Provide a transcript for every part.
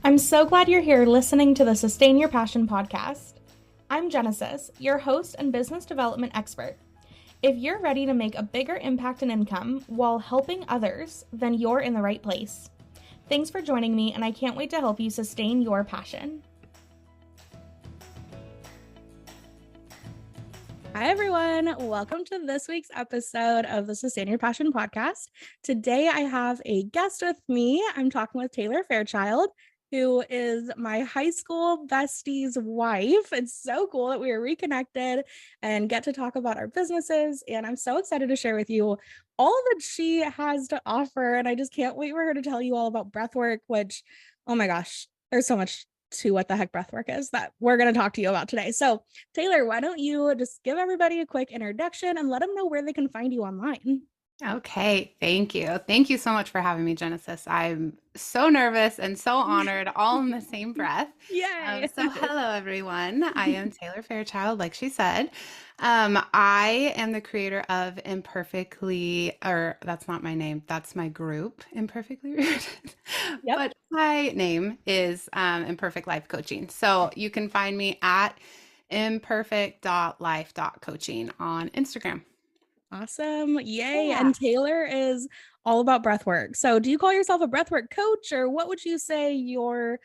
I'm so glad you're here listening to the Sustain Your Passion podcast. I'm Genesis, your host and business development expert. If you're ready to make a bigger impact and income while helping others, then you're in the right place. Thanks for joining me, and I can't wait to help you sustain your passion. Hi, everyone. Welcome to this week's episode of the Sustain Your Passion podcast. Today, I have a guest with me. I'm talking with Taylor Fairchild, who is my high school bestie's wife. It's so cool that we are reconnected and get to talk about our businesses. And I'm so excited to share with you all that she has to offer. And I just can't wait for her to tell you all about breathwork, which, oh my gosh, there's so much to what the heck breathwork is that we're going to talk to you about today. So Taylor, why don't you just give everybody a quick introduction and let them know where they can find you online? Okay, thank you. Thank you so much for having me, Genesis. I'm so nervous and so honored, all in the same breath. Yay! Hello, everyone. I am Taylor Fairchild, like she said. I am the creator of Imperfectly, or that's not my name, that's my group, Imperfectly Rooted. Yep. But my name is Imperfect Life Coaching. So you can find me at imperfect.life.coaching on Instagram. Awesome. Yay. Yeah. And Taylor is all about breathwork. So do you call yourself a breathwork coach, or what would you say your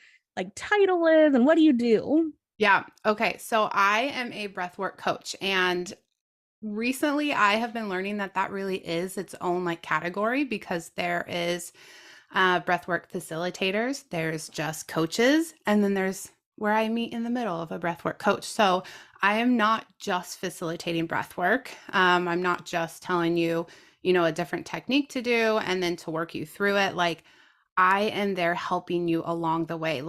title is, and what do you do? Yeah. Okay. So I am a breathwork coach, and recently I have been learning that that really is its own category, because there is breathwork facilitators, there's just coaches, and then there's where I meet in the middle of a breathwork coach. So I am not just facilitating breathwork. I'm not just telling you, a different technique to do and then to work you through it. I am there helping you along the way.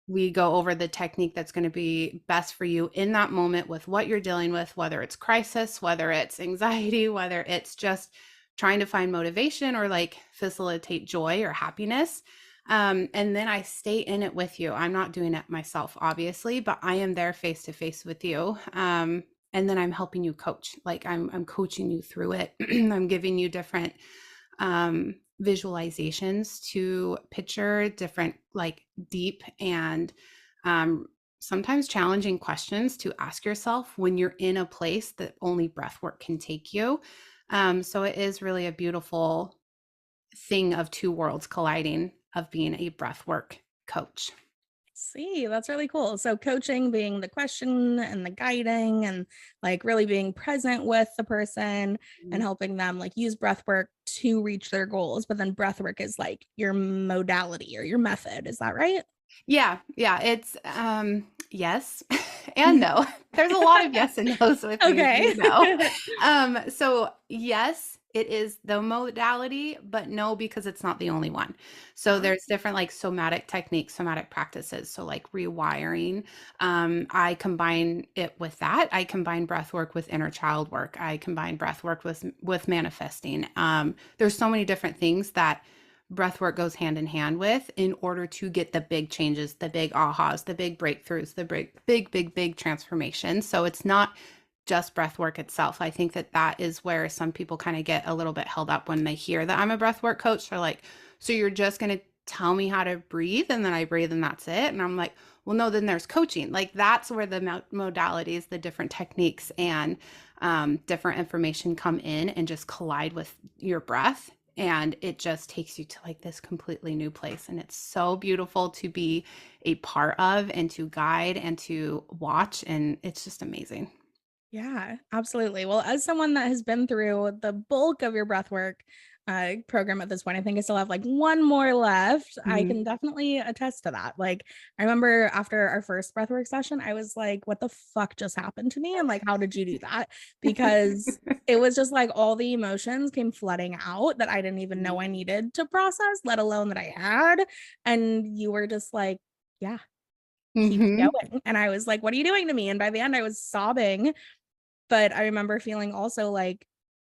We go over the technique that's going to be best for you in that moment with what you're dealing with, whether it's crisis, whether it's anxiety, whether it's just trying to find motivation or facilitate joy or happiness. And then I stay in it with you. I'm not doing it myself, obviously, but I am there face to face with you. And then I'm helping you coach. I'm coaching you through it. I'm giving you different visualizations to picture different deep and sometimes challenging questions to ask yourself when you're in a place that only breath work can take you. So it is really a beautiful thing of two worlds colliding, of being a breath work coach. See, that's really cool. So coaching being the question and the guiding and really being present with the person and helping them use breath work to reach their goals. But then breath work is your modality or your method. Is that right? Yeah. It's yes and no. There's a lot of yes and no's with Okay. me. So yes, it is the modality, but no, because it's not the only one. So there's different somatic techniques, somatic practices. So rewiring, I combine it with that. I combine breath work with inner child work. I combine breath work with manifesting. There's so many different things that breath work goes hand in hand with in order to get the big changes, the big ahas, the big breakthroughs, the big transformations. So it's not just breath work itself. I think that is where some people kind of get a little bit held up when they hear that I'm a breath work coach. They're like, so you're just going to tell me how to breathe and then I breathe and that's it? And I'm like, well, no, then there's coaching. That's where the modalities, the different techniques and different information come in and just collide with your breath. And it just takes you to this completely new place. And it's so beautiful to be a part of and to guide and to watch. And it's just amazing. Yeah, absolutely. Well, as someone that has been through the bulk of your breathwork program at this point, I think I still have one more left. Mm-hmm. I can definitely attest to that. I remember after our first breathwork session, I was like, what the fuck just happened to me? And how did you do that? Because it was just all the emotions came flooding out that I didn't even know I needed to process, let alone that I had. And you were just like, yeah, keep going. And I was like, what are you doing to me? And by the end, I was sobbing. But I remember feeling also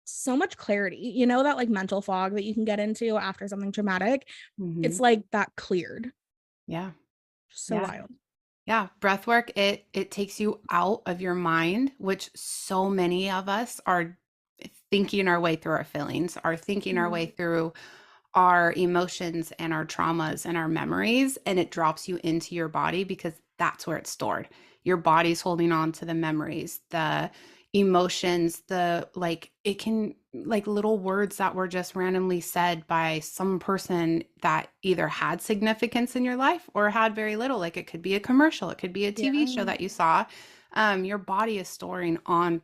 so much clarity, that mental fog that you can get into after something traumatic. It's that cleared. Yeah. So wild. Yeah. Breath work, it takes you out of your mind, which so many of us are thinking our way through our feelings, are thinking our way through our emotions and our traumas and our memories, and it drops you into your body because that's where it's stored. Your body's holding on to the memories, the emotions, the like it can like little words that were just randomly said by some person that either had significance in your life or had very little. Like it could be a commercial, it could be a TV show Yeah. that you saw. Your body is storing on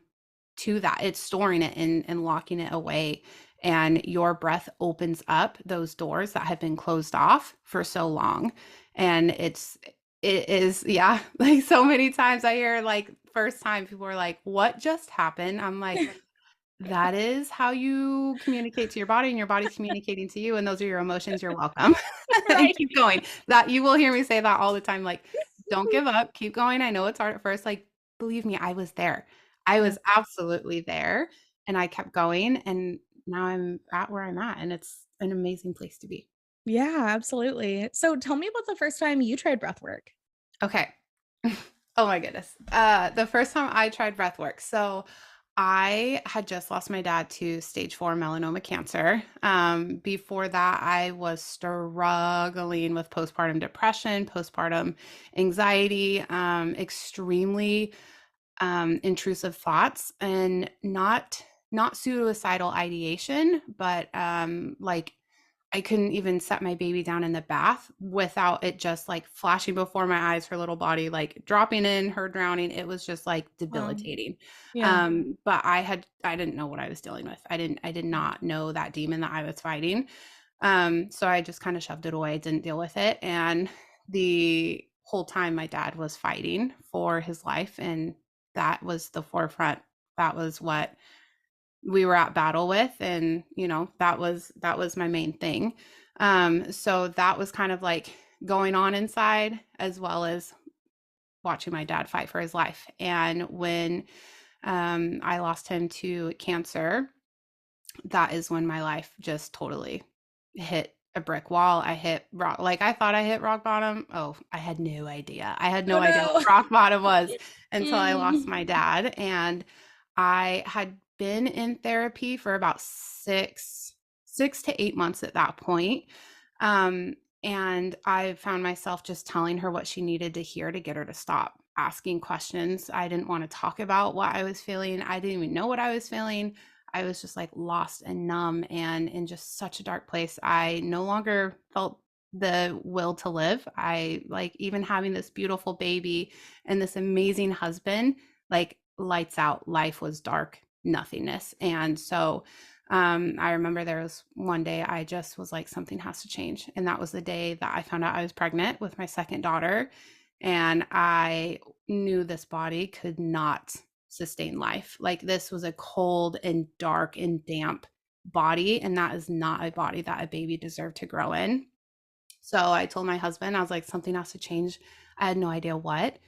to that. It's storing it and locking it away. And your breath opens up those doors that have been closed off for so long. And it is, yeah, like so many times I hear like first time people are like, what just happened? I'm like, that is how you communicate to your body, and your body's communicating to you, and those are your emotions. You're welcome. And Right. keep going. That you will hear me say that all the time. Like, don't give up, keep going. I know it's hard at first. Like, believe me, I was there. I Yeah. was absolutely there, and I kept going, and now I'm at where I'm at, and it's an amazing place to be. Yeah, absolutely. So tell me about the first time you tried breath work. Okay. Oh my goodness. The first time I tried breath work. So I had just lost my dad to stage 4 melanoma cancer. Before that, I was struggling with postpartum depression, postpartum anxiety, extremely intrusive thoughts, and not suicidal ideation, but like I couldn't even set my baby down in the bath without it just like flashing before my eyes, her little body like dropping in, her drowning. It was just like Um, debilitating. yeah. But I didn't know what I was dealing with. I did not know that demon that I was fighting. So I just kind of shoved it away, didn't deal with it. And the whole time my dad was fighting for his life, and that was the forefront. That was what we were at battle with, and that was my main thing. So that was kind of like going on inside, as well as watching my dad fight for his life. And when I lost him to cancer, that is when my life just totally hit a brick wall. I hit rock, like I thought I hit rock bottom. Oh, I had no idea. I had Oh no idea no. what rock bottom was until I lost Mm. my dad. And I had been in therapy for about 6 to 8 months at that point. Um, and I found myself just telling her what she needed to hear to get her to stop asking questions. I didn't want to talk about what I was feeling. I didn't even know what I was feeling. I was just like lost and numb and in just such a dark place. I no longer felt the will to live. I like even having this beautiful baby and this amazing husband, like lights out, life was dark, nothingness. And so I remember there was one day I just was like, something has to change. And that was the day that I found out I was pregnant with my second daughter. And I knew this body could not sustain life. Like this was a cold and dark and damp body, and that is not a body that a baby deserved to grow in. So I told my husband, I was like, something has to change. I had no idea what.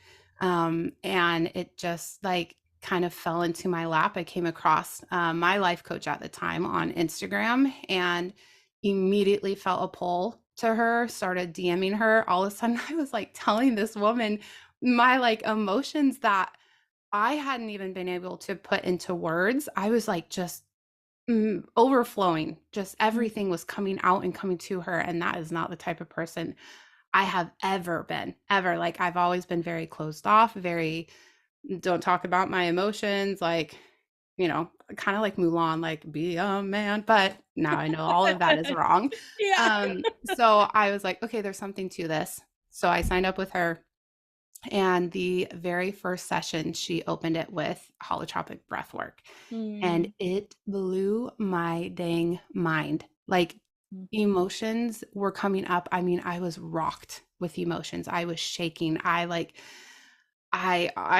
And it just like kind of fell into my lap. I came across my life coach at the time on Instagram and immediately felt a pull to her, started DMing her. All of a sudden, I was like telling this woman my like emotions that I hadn't even been able to put into words. I was like just overflowing. Just everything was coming out and coming to her. And that is not the type of person I have ever been, ever. Like I've always been very closed off, very don't talk about my emotions, like, kind of like Mulan, like be a man. But now I know all of that is wrong. Yeah. So I was like, okay, there's something to this. So I signed up with her. And the very first session, she opened it with holotropic breath work. And Mm. it blew my dang mind. Like emotions were coming up. I mean, I was rocked with emotions. I was shaking. I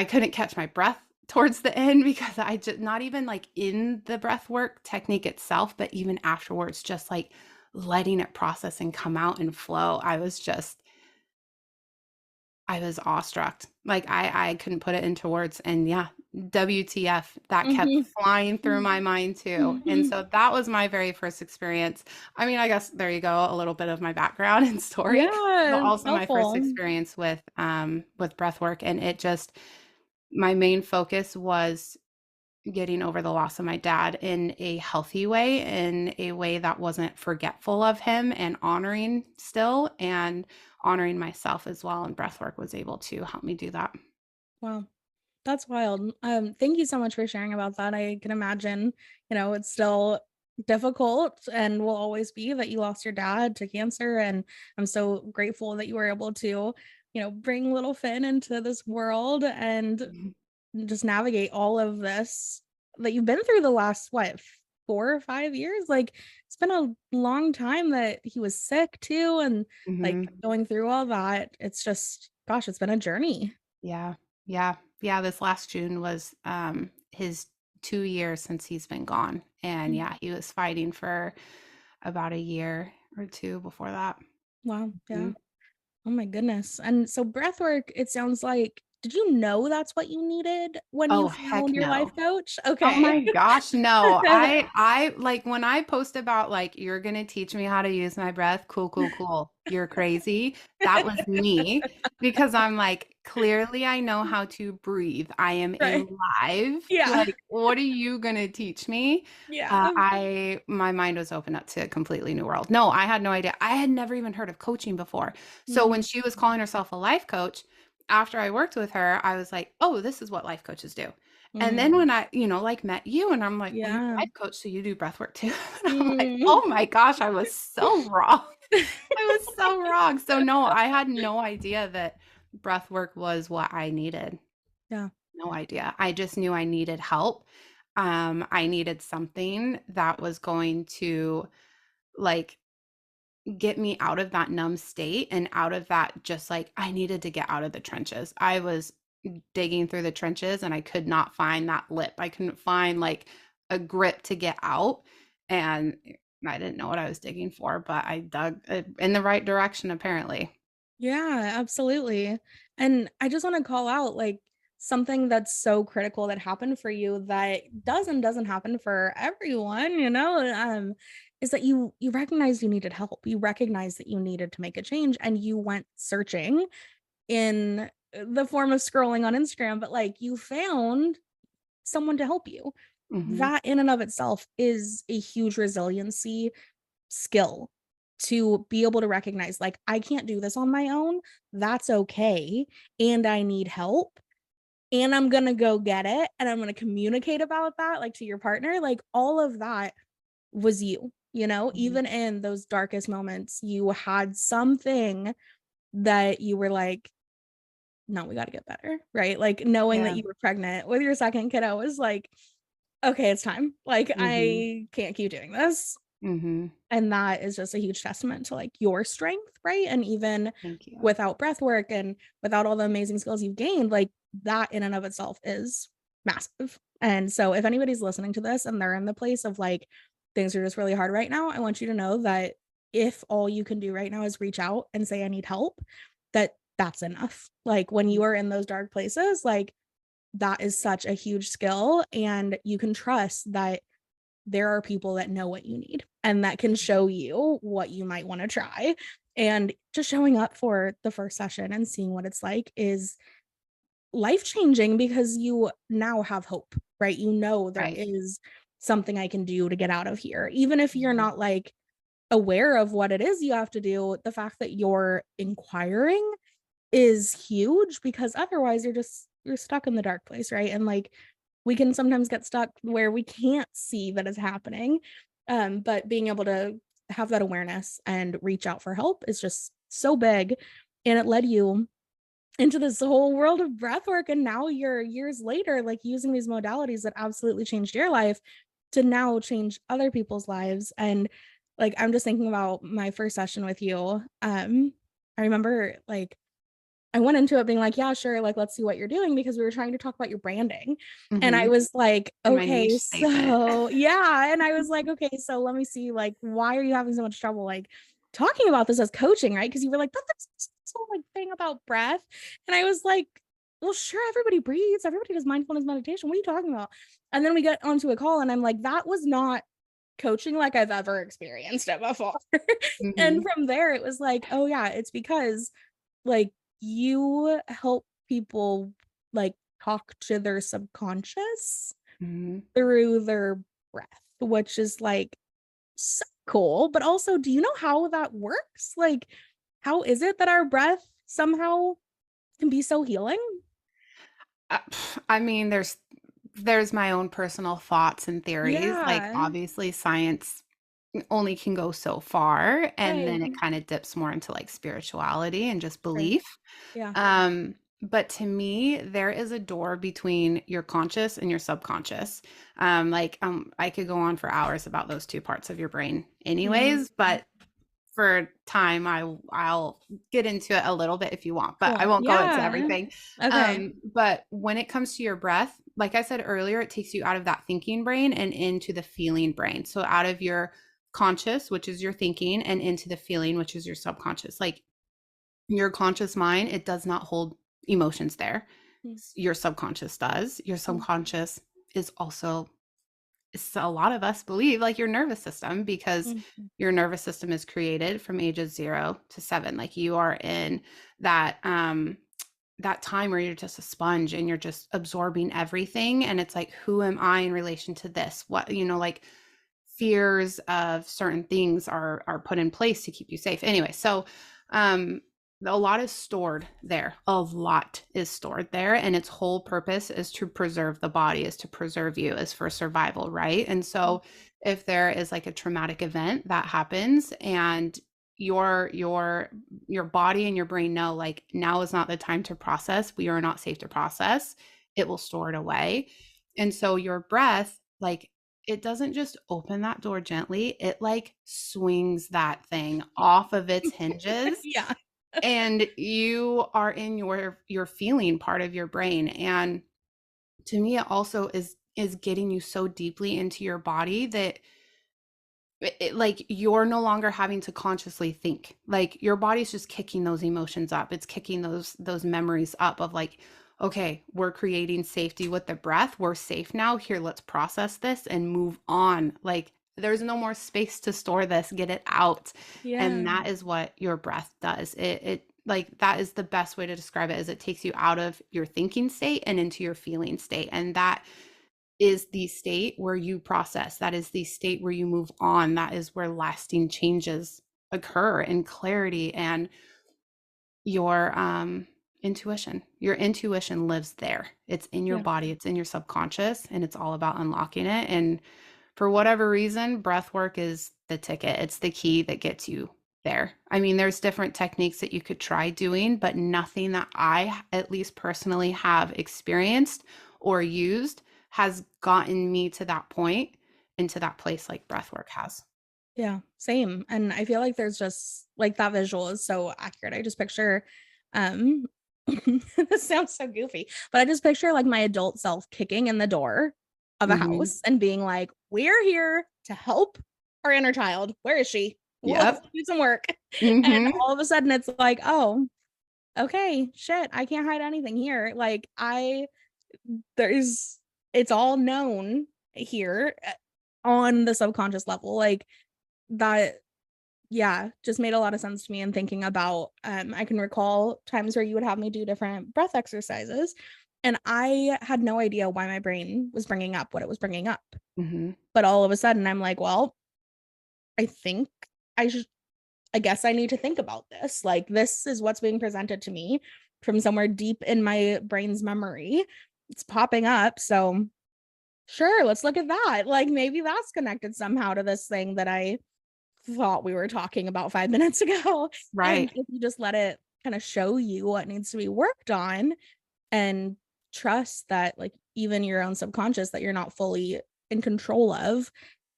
couldn't catch my breath towards the end because I just not even like in the breath work technique itself, but even afterwards, just like letting it process and come out and flow. I was awestruck. Like I couldn't put it into words. And yeah, WTF, that kept Mhm. flying through Mhm. my mind too. And Mhm. so that was my very first experience. I mean, I guess there you go, a little bit of my background and story, but Yeah, also my first helpful. experience with breath work. And it just my main focus was getting over the loss of my dad in a healthy way, in a way that wasn't forgetful of him, and honoring still, and honoring myself as well. And breath work was able to help me do that. Wow. That's wild. Thank you so much for sharing about that. I can imagine, it's still difficult and will always be that you lost your dad to cancer. And I'm so grateful that you were able to, bring little Finn into this world and Mhm. just navigate all of this that you've been through the last, what, 4 or 5 years? Like, it's been a long time that he was sick too. And like Mhm. going through all that, it's just, gosh, it's been a journey. Yeah. Yeah. Yeah, this last June was, his 2 years since he's been gone, and, Mm. yeah, he was fighting for about a year or 2 before that. Wow. Yeah. Mhm. Oh my goodness. And so breath work, it sounds like, did you know that's what you needed when you Oh, found heck your life no. coach? Oh Okay. my gosh, no. I like, when I post about, like, "You're gonna teach me how to use my breath," cool, cool, cool. You're crazy. That was me, because I'm like, "Clearly I know how to breathe. I am Right. alive. Yeah. Like, what are you gonna teach me?" Yeah. My mind was open up to a completely new world. No, I had no idea. I had never even heard of coaching before. So when Mm, she was calling herself a life coach, after I worked with her, I was like, "Oh, this is what life coaches do." And mm, then when I, like, met you, and I'm like, "Well, you're a yeah. life coach, so you do breath work too." And I'm like, Mm. "Oh my gosh, I was so wrong." I was so wrong. So no, I had no idea that breath work was what I needed. Yeah. No idea. I just knew I needed help. I needed something that was going to, like, get me out of that numb state, and out of that, just, like, I needed to get out of the trenches. I was digging through the trenches, and I could not find that lip. I couldn't find, like, a grip to get out, and I didn't know what I was digging for, but I dug, in the right direction, apparently. Yeah, absolutely. And I just want to call out like something that's so critical that happened for you that doesn't happen for everyone, is that you recognized you needed help. You recognized that you needed to make a change and you went searching in the form of scrolling on Instagram, but like you found someone to help you. Mhm, That in and of itself is a huge resiliency skill to be able to recognize, like, I can't do this on my own. That's okay. And I need help. And I'm going to go get it. And I'm going to communicate about that, like to your partner. Like, all of that was you, mhm, even in those darkest moments, you had something that you were like, no, we got to get better. Right. Like, knowing that yeah, you were pregnant with your second kiddo was like, okay, it's time. Like, mhm, I can't keep doing this. mhm. And that is just a huge testament to, like, your strength, right? And even Thank you. without breath work and without all the amazing skills you've gained, like, that in and of itself is massive. And so if anybody's listening to this and they're in the place of, like, things are just really hard right now, I want you to know that if all you can do right now is reach out and say, "I need help," that's enough. Like, when you are in those dark places, like, that is such a huge skill, and you can trust that there are people that know what you need and that can show you what you might want to try. And just showing up for the first session and seeing what it's like is life changing because you now have hope, right? There Right. is something I can do to get out of here. Even if you're Mhm, not like aware of what it is you have to do, the fact that you're inquiring is huge because otherwise you're stuck in the dark place, right? And like we can sometimes get stuck where we can't see that it's happening. But being able to have that awareness and reach out for help is just so big. And it led you into this whole world of breath work. And now you're years later, like using these modalities that absolutely changed your life to now change other people's lives. And like I'm just thinking about my first session with you. I remember like I went into it being like, "Yeah, sure, like, let's see what you're doing," because we were trying to talk about your branding, and I mhm. was like, And my "Okay, niche statement. so" yeah, and I was like, "Okay, so let me see, like, why are you having so much trouble, like, talking about this as coaching," right? Because you were like, "But that's this whole, like, thing about breath," and I was like, "Well, sure, everybody breathes, everybody does mindfulness meditation, what are you talking about?" And then we get onto a call, and I'm like, "That was not coaching like I've ever experienced it before." And Mhm. from there, it was like, "Oh, yeah, it's because like, you help people, like, talk to their subconscious, Mhm. through their breath, which is like so cool. But also, do you know how that works? Like, how is it that our breath somehow can be so healing? I mean, there's my own personal thoughts and theories. Like, Yeah. obviously, science only can go so far, and Right. then it kind of dips more into like spirituality and just Sure. belief. Yeah. But to me, there is a door between your conscious and your subconscious. I could go on for hours about those two parts of your brain, Mhm. anyways. But for time, I'll get into it a little bit if you want, but I Cool. won't go into Yeah. everything. Okay. But when it comes to your breath, like I said earlier, it takes you out of that thinking brain and into the feeling brain. So out of your conscious, which is your thinking, and into the feeling, which is your subconscious. Like your conscious mind, it does not hold emotions there. Your subconscious does. Your Mhm. subconscious is also, a lot of us believe, like your nervous system, because Mhm. your nervous system is created from ages 0 to 7. Like you are in that that time where you're just a sponge and you're just absorbing everything, and it's like, who am I in relation to this? What, like fears of certain things are put in place to keep you safe. Anyway, so um a lot is stored there. A lot is stored there, and its whole purpose is to preserve the body, is to preserve you, is for survival, right? And so if there is like a traumatic event that happens, and your body and your brain know, like, now is not the time to process, we are not safe to process, it will store it away. And so your breath, like, it doesn't just open that door gently, it like swings that thing off of its hinges, Yeah. and you are in your feeling part of your brain. And to me, it also is getting you so deeply into your body that like you're no longer having to consciously think. Like your body's just kicking those emotions up, it's kicking those memories up of like, okay, we're creating safety with the breath, we're safe now, here, let's process this and move on. Like there's no more space to store this, get it out. And Yeah. that is what your breath does. It like, that is the best way to describe it, is it takes you out of your thinking state and into your feeling state. And that is the state where you process. That is the state where you move on. That is where lasting changes occur, and clarity, and your intuition. Your intuition lives there. It's in your Yeah. body, it's in your subconscious, and it's all about unlocking it. And for whatever reason, breath work is the ticket. It's the key that gets you there. I mean, there's different techniques that you could try doing, but nothing that I, at least personally, have experienced or used has gotten me to that point, into that place like breath work has. Yeah, same. And I feel like there's just like that visual is so accurate. I just picture um this sounds so goofy, but I just picture like my adult self kicking in the door of a Mhm. house and being like, "We're here to help our inner child. Where is she? Well, let's Yep. do some work." And Mhm. all of a sudden it's like, "Oh, okay, shit, I can't hide anything here." Like there's it's all known here on the subconscious level. Like that, yeah, just made a lot of sense to me in thinking about I can recall times where you would have me do different breath exercises and I had no idea why my brain was bringing up what it was bringing up. Mhm. But all of a sudden I'm like, well, I think I should I guess I need to think about this. Like this is what's being presented to me from somewhere deep in my brain's memory. It's popping up, so sure, let's look at that. Like maybe that's connected somehow to this thing that I thought we were talking about 5 minutes ago. And Right. if you just let it kind of show you what needs to be worked on and trust that like even your own subconscious that you're not fully in control of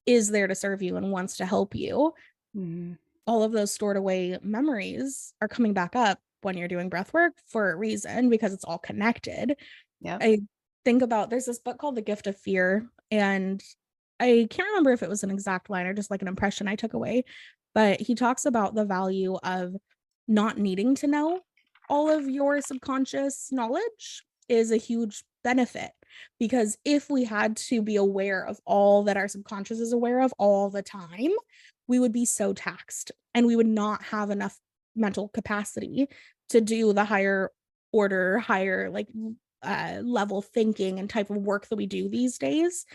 is there to serve you and wants to help you, Mhm. all of those stored away memories are coming back up when you're doing breath work for a reason because it's all connected. Yep. I think about there's this book called The Gift of Fear, and I can't remember if it was an exact line or just like an impression I took away, but he talks about the value of not needing to know all of your subconscious knowledge is a huge benefit because if we had to be aware of all that our subconscious is aware of all the time, we would be so taxed and we would not have enough mental capacity to do the higher order, higher like level thinking and type of work that we do these days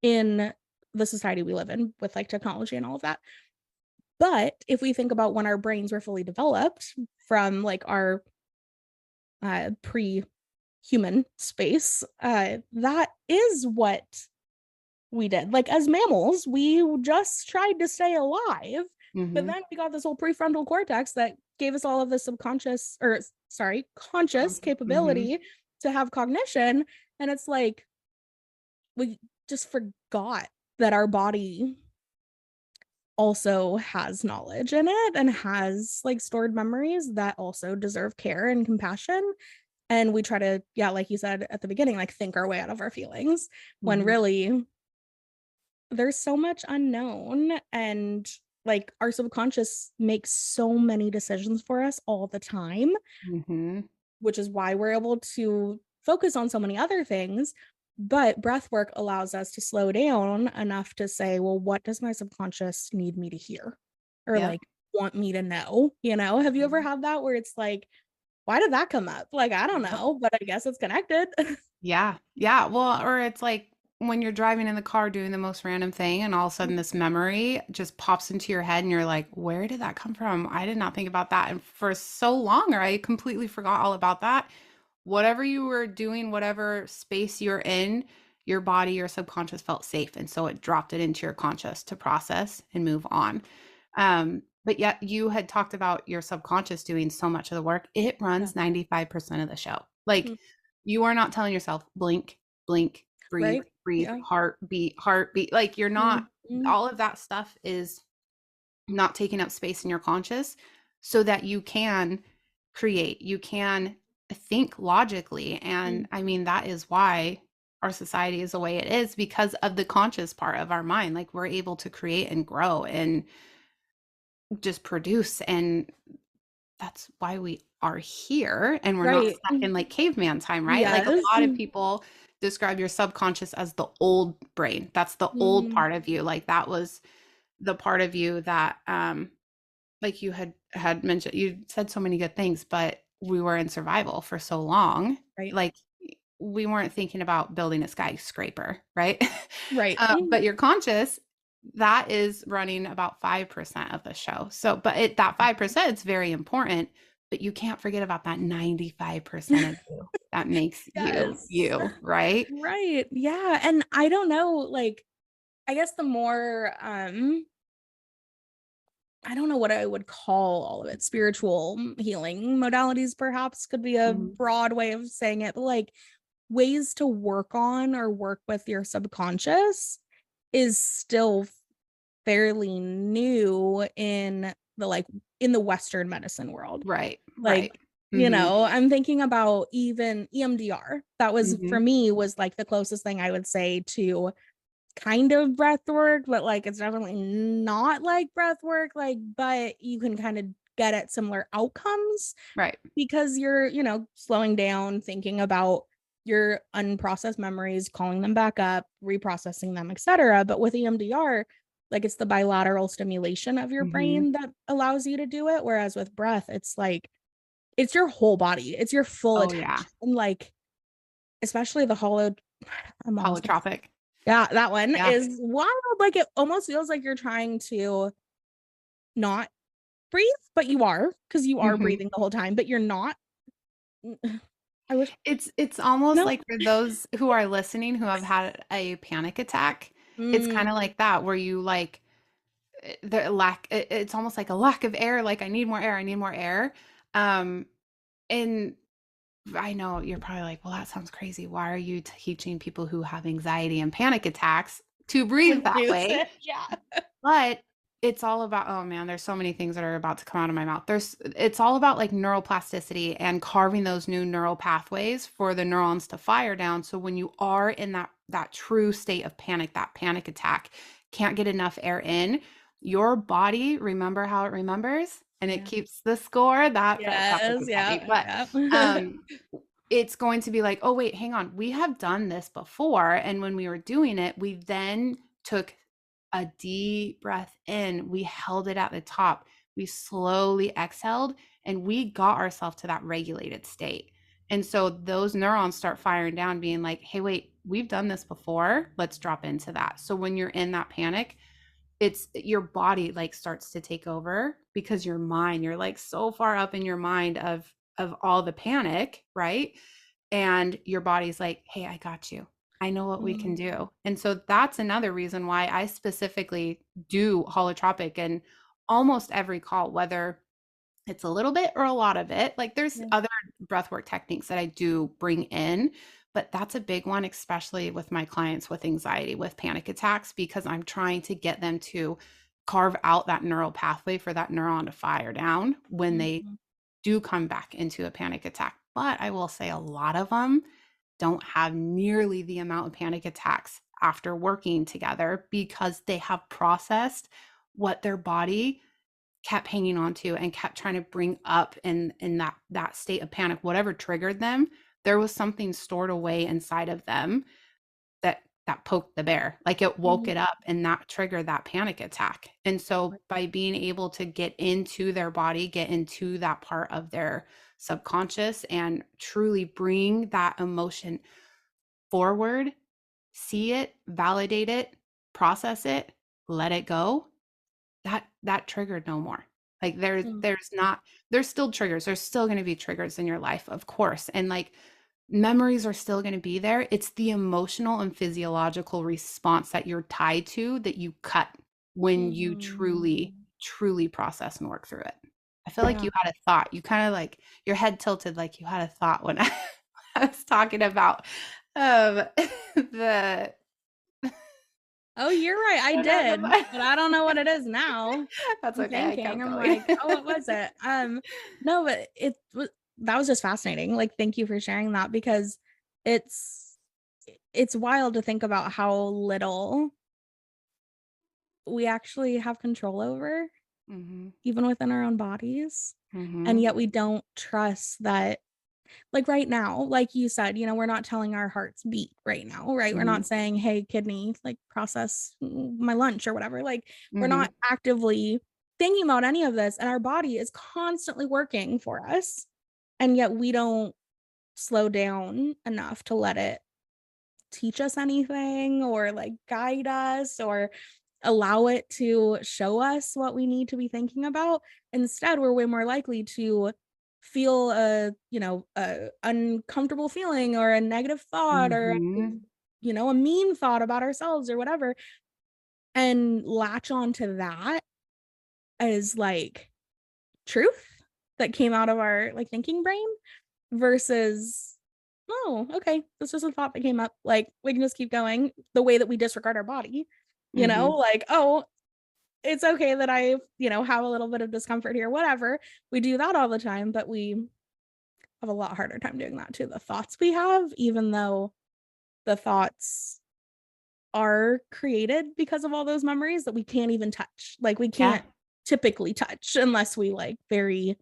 in the society we live in with like technology and all of that. But if we think about when our brains were fully developed from like our pre-human space, that is what we did. Like as mammals, we just tried to stay alive, but Mm-hmm. then we got this whole prefrontal cortex that gave us all of the subconscious, or sorry, conscious Mm-hmm. capability to have cognition. And it's like we just forgot that our body also has knowledge in it and has like stored memories that also deserve care and compassion. And we try to, yeah, like you said at the beginning, like think our way out of our feelings when Mm-hmm. really there's so much unknown. And like our subconscious makes so many decisions for us all the time, Mm-hmm. which is why we're able to focus on so many other things. But breath work allows us to slow down enough to say, well, what does my subconscious need me to hear or Yep. like want me to know? You know, have you ever had that where it's like, why did that come up? Like, I don't Yep. know, but I guess it's connected. Yeah. Yeah. Well, or it's like when you're driving in the car doing the most random thing, and all of a sudden this memory just pops into your head, and you're like, where did that come from? I did not think about that. And for so long, or I completely forgot all about that. Whatever you were doing, whatever space you're in, your body, your subconscious felt safe. And so it dropped it into your conscious to process and move on. But yet you had talked about your subconscious doing so much of the work. It Yeah. runs 95% of the show. Like Mm. you are not telling yourself, blink, blink, breathe, Right. breathe, Yeah. heartbeat, heartbeat. Like you're not, Mm-hmm. all of that stuff is not taking up space in your conscious so that you can create, you can think logically. And I mean, that is why our society is the way it is because of the conscious part of our mind. Like we're able to create and grow and just produce. And that's why we are here and we're not Right. stuck in like caveman time, right? Like a Yes. lot of people describe your subconscious as the old brain. That's the old Mm, part of you. Like that was the part of you that like you had mentioned, you said so many good things, but we were in survival for so long. right. Like we weren't thinking about building a skyscraper, right? Right. But your conscious, that is running about 5% of the show. So, but that 5% is very important, but you can't forget about that 95% of you that makes you Yes. you, right? Right. Yeah. And I don't know, like, I guess the more I don't know what I would call all of it. Spiritual healing modalities perhaps could be a Mhm. broad way of saying it, but like ways to work on or work with your subconscious is still fairly new in the like in the Western medicine world. Right, Like, right. Mhm. I'm thinking about even EMDR. That was for Mhm. me was like the closest thing I would say to kind of breath work, but like it's definitely not like breath work, like, but you can kind of get at similar outcomes Right. because you're, slowing down, thinking about your unprocessed memories, calling them back up, reprocessing them, etc. But with EMDR, like it's the bilateral stimulation of your Mhm. brain that allows you to do it. Whereas with breath, it's like it's your whole body, it's your full Oh, yeah. attention. Like, especially the hollow, I'm almost gonna Holotropic. yeah, that one Yeah. is wild. Like it almost feels like you're trying to not breathe, but you are because you are Mhm. breathing the whole time, but you're not. I wish It's almost no. like for those who are listening who have had a panic attack, it's Mm, kinda like that where you, like, the lack it's almost like a lack of air, like, "I need more air, I need more air." Um, and I know you're probably like, "Well, that sounds crazy. Why are you teaching people who have anxiety and panic attacks to breathe like that juice way?" it. Yeah. But it's all about, oh man, there's so many things that are about to come out of my mouth. It's all about like neuroplasticity and carving those new neural pathways for the neurons to fire down. So when you are in that true state of panic, that panic attack, can't get enough air in, your body, remember how it remembers and it Yeah. keeps the score. That Yes. was heavy. Yeah. But Yeah. um it's going to be like, oh, wait, hang on. We have done this before. And when we were doing it, we then took a deep breath in. We held it at the top. We slowly exhaled and we got ourselves to that regulated state. And so those neurons start firing down, being like, hey, wait, we've done this before. Let's drop into that. So when you're in that panic, it's your body like starts to take over because your mind, you're like so far up in your mind of all the panic, right? And your body's like, hey, I got you. I know what we can Mm, do. And so that's another reason why I specifically do holotropic in almost every call, whether it's a little bit or a lot of it. Like there's yeah. other breathwork techniques that I do bring in, but that's a big one, especially with my clients with anxiety, with panic attacks, because I'm trying to get them to carve out that neural pathway for that neuron to fire down when they Mhm. do come back into a panic attack. But I will say a lot of them don't have nearly the amount of panic attacks after working together because they have processed what their body kept hanging on to and kept trying to bring up in that state of panic. Whatever triggered them, there was something stored away inside of them that poked the bear, like it woke Mhm. it up, and that triggered that panic attack. And so by being able to get into their body, get into that part of their subconscious and truly bring that emotion forward, see it, validate it, process it, let it go, that triggered no more. Like Mm, there's not, there's still triggers. There's still going to be triggers in your life, of course. And like memories are still going to be there. It's the emotional and physiological response that you're tied to that you cut when you truly, mhm. truly process and work through it. I feel like Yeah. you had a thought. You kind of like your head tilted like you had a thought when I was talking about the Oh, you're right. I I don't did, know. but I don't know what it is now. That's I'm okay. I thinking. kept I'm going. like, "Oh, what was it?" No, but that was just fascinating. Like, thank you for sharing that because it's it's wild to think about how little we actually have control over, Mhm. even within our own bodies. And Mhm. yet we don't trust that, like right now, like you said, we're not telling our hearts beat right now, right? We're Mhm. not saying, hey, kidney, like process my lunch or whatever. Like we're Mhm. not actively thinking about any of this. And our body is constantly working for us. And yet we don't slow down enough to let it teach us anything or like guide us or allow it to show us what we need to be thinking about. Instead, we're way more likely to feel a uncomfortable feeling or a negative thought or Mhm. a mean thought about ourselves or whatever and latch on to that as like truth that came out of our like thinking brain versus, oh, okay, this is a thought that came up, like we can just keep going the way that we disregard our body, Mhm. like, oh, it's okay that I, have a little bit of discomfort here, whatever. We do that all the time, but we have a lot harder time doing that to the thoughts we have, even though the thoughts are created because of all those memories that we can't even touch. Like we Yeah. can't typically touch unless we like very